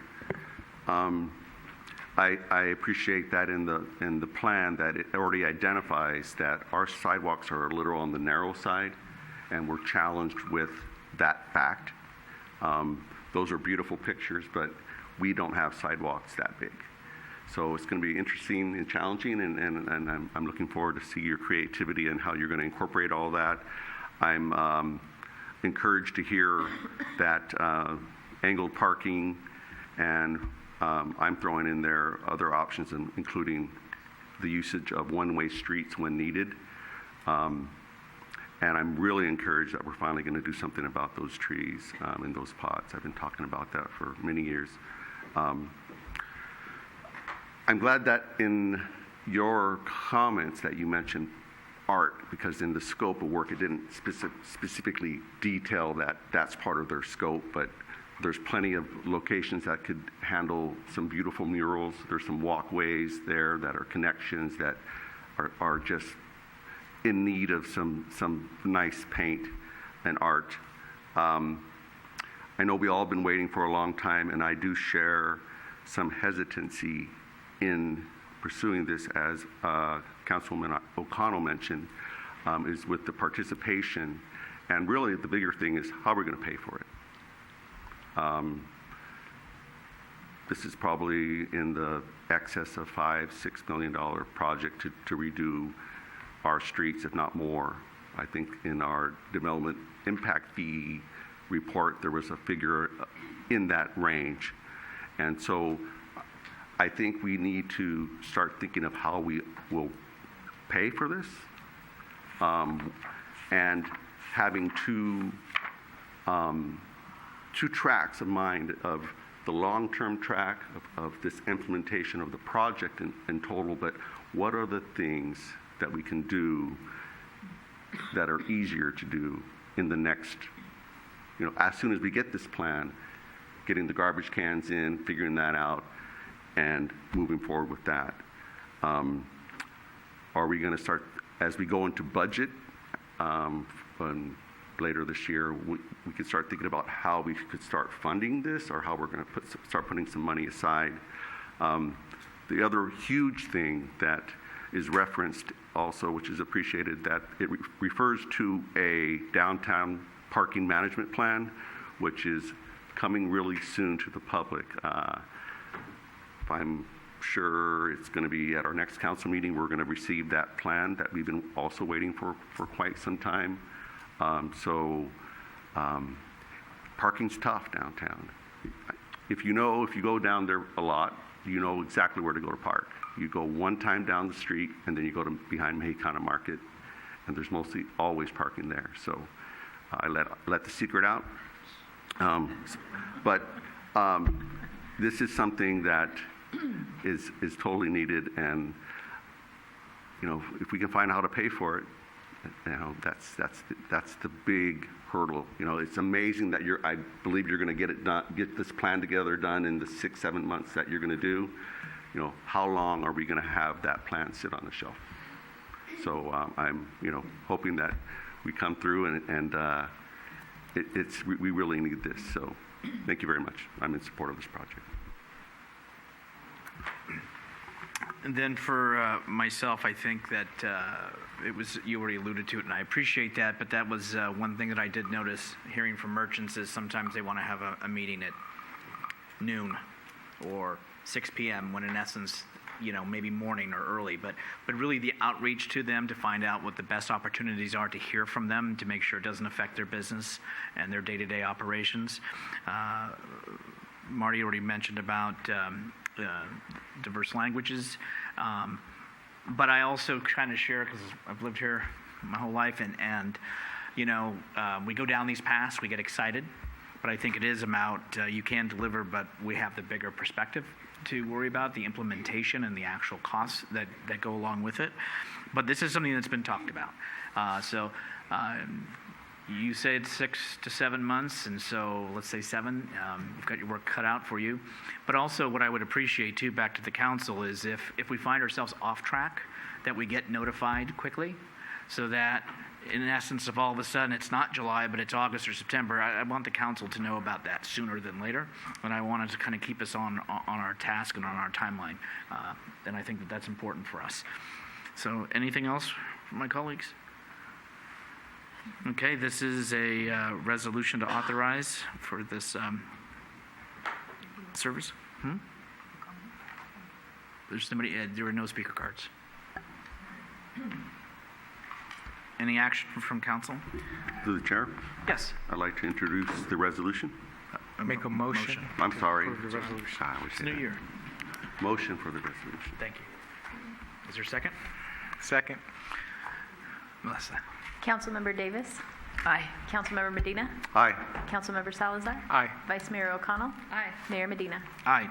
I appreciate that in the plan that it already identifies that our sidewalks are a little on the narrow side, and we're challenged with that fact. Those are beautiful pictures, but we don't have sidewalks that big. So it's going to be interesting and challenging, and I'm looking forward to see your creativity and how you're going to incorporate all that. I'm encouraged to hear that angled parking, and I'm throwing in there other options, including the usage of one-way streets when needed. And I'm really encouraged that we're finally going to do something about those trees in those pots. I've been talking about that for many years. I'm glad that in your comments that you mentioned art, because in the scope of work, it didn't specifically detail that that's part of their scope, but there's plenty of locations that could handle some beautiful murals. There's some walkways there that are connections that are just in need of some nice paint and art. I know we all have been waiting for a long time, and I do share some hesitancy in pursuing this, as Councilwoman O'Connell mentioned, is with the participation. And really, the bigger thing is how we're going to pay for it. This is probably in the excess of $5-6 million project to redo our streets, if not more. I think in our development impact fee report, there was a figure in that range. And so I think we need to start thinking of how we will pay for this, and having two tracks of mind of the long-term track of this implementation of the project in total, but what are the things that we can do that are easier to do in the next, as soon as we get this plan, getting the garbage cans in, figuring that out, and moving forward with that. Are we going to start, as we go into budget later this year, we could start thinking about how we could start funding this, or how we're going to start putting some money aside. The other huge thing that is referenced also, which is appreciated, that it refers to a downtown parking management plan, which is coming really soon to the public. I'm sure it's going to be at our next council meeting. We're going to receive that plan that we've been also waiting for quite some time. Parking's tough downtown. If you go down there a lot, you know exactly where to go to park. You go one time down the street, and then you go to behind Mexicana Market, and there's mostly always parking there. So I let the secret out. But this is something that is totally needed, and if we can find out how to pay for it, that's the big hurdle. It's amazing that I believe you're going to get this plan together, done in the 6-7 months that you're going to do. How long are we going to have that plan sit on the shelf? So I'm hoping that we come through, and we really need this. So thank you very much. I'm in support of this project. And then for myself, I think that you already alluded to it, and I appreciate that, but that was one thing that I did notice hearing from merchants is sometimes they want to have a meeting at noon or 6 p.m. when in essence, maybe morning or early, but really the outreach to them to find out what the best opportunities are to hear from them to make sure it doesn't affect their business and their day-to-day operations. Marty already mentioned about diverse languages. But I also kind of share, because I've lived here my whole life, and we go down these paths, we get excited, but I think it is about you can deliver, but we have the bigger perspective to worry about, the implementation and the actual costs that go along with it. But this is something that's been talked about. So you said 6 to 7 months, and so let's say 7. You've got your work cut out for you. But also what I would appreciate too, back to the council, is if we find ourselves off track, that we get notified quickly, so that in essence, if all of a sudden it's not July, but it's August or September, I want the council to know about that sooner than later. And I wanted to kind of keep us on our task and on our timeline. And I think that that's important for us. So anything else from my colleagues? Okay, this is a resolution to authorize for this service. There's somebody, there were no speaker cards. Any action from council? Through the chair, Yes. I'd like to introduce the resolution. Make a motion. I'm sorry. Approve the resolution. I always It's say New that. Year. Motion for the resolution. Thank you. Is there a second? Second. Melissa? Councilmember Davis. Aye. Councilmember Medina. Aye. Councilmember Salazar. Aye. Vice Mayor O'Connell. Aye. Mayor Medina. Aye.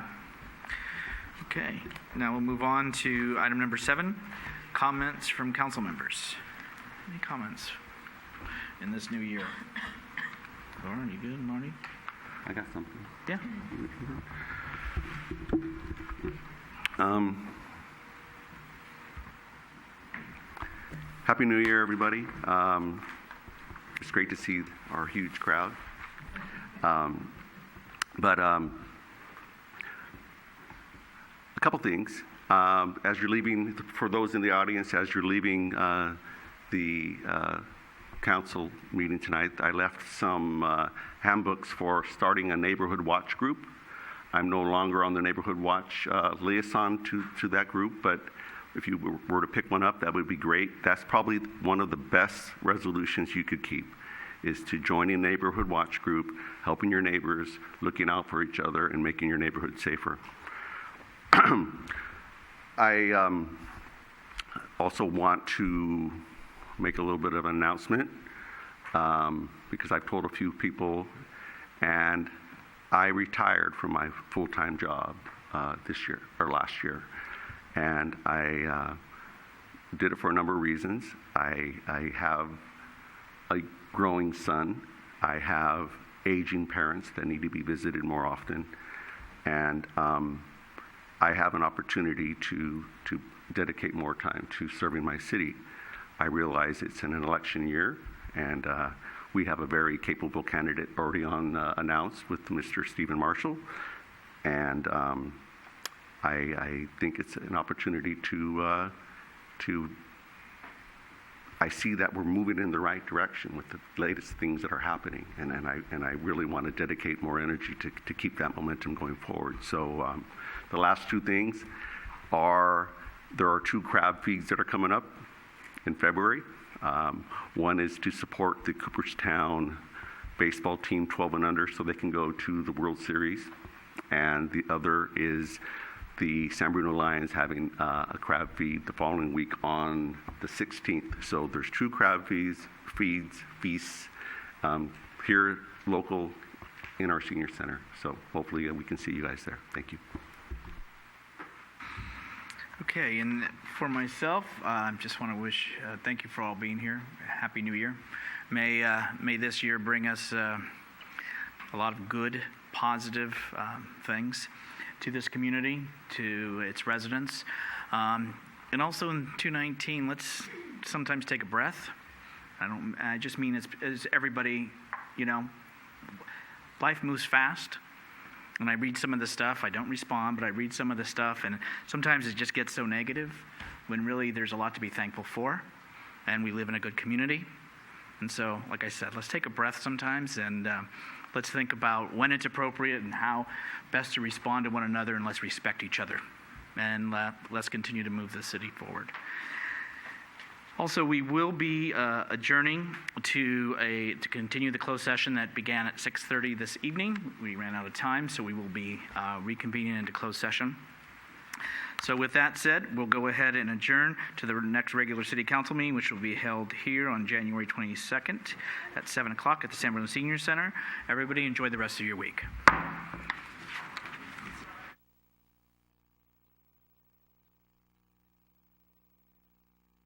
Okay, now we'll move on to item number 7, comments from council members. Any comments in this new year? Lauren, you good, Marty? I got something. Yeah. Happy New Year, everybody. It's great to see our huge crowd. But a couple things. As you're leaving, for those in the audience, as you're leaving the council meeting tonight, I left some handbooks for starting a neighborhood watch group. I'm no longer on the neighborhood watch liaison to that group, but if you were to pick one up, that would be great. That's probably one of the best resolutions you could keep, is to join a neighborhood watch group, helping your neighbors, looking out for each other, and making your neighborhood safer. I also want to make a little bit of an announcement because I've told a few people, and I retired from my full-time job this year or last year, and I did it for a number of reasons. I have a growing son. I have aging parents that need to be visited more often, and I have an opportunity to dedicate more time to serving my city. I realize it's in an election year, and we have a very capable candidate already announced with Mr. Stephen Marshall, and I think it's an opportunity to I see that we're moving in the right direction with the latest things that are happening, and I really want to dedicate more energy to keep that momentum going forward. So the last two things are, there are 2 crab feeds that are coming up in February. One is to support the Cooperstown baseball team 12 and under so they can go to the World Series, and the other is the San Bruno Lions having a crab feed the following week on the 16th. So there's 2 crab feasts here local in our senior center. So hopefully we can see you guys there. Thank you. Okay, and for myself, I just want to wish thank you for all being here. Happy New Year. May this year bring us a lot of good, positive things to this community, to its residents. And also in 2019, let's sometimes take a breath. I just mean as everybody, life moves fast. And I read some of the stuff, I don't respond, but I read some of the stuff, and sometimes it just gets so negative when really there's a lot to be thankful for, and we live in a good community. And so, like I said, let's take a breath sometimes, and let's think about when it's appropriate and how best to respond to one another, and let's respect each other. And let's continue to move the city forward. Also, we will be adjourning to continue the closed session that began at 6:30 this evening. We ran out of time, so we will be reconvening into closed session. So with that said, we'll go ahead and adjourn to the next regular city council meeting, which will be held here on January 22nd at 7 o'clock at the San Bruno Senior Center. Everybody enjoy the rest of your week.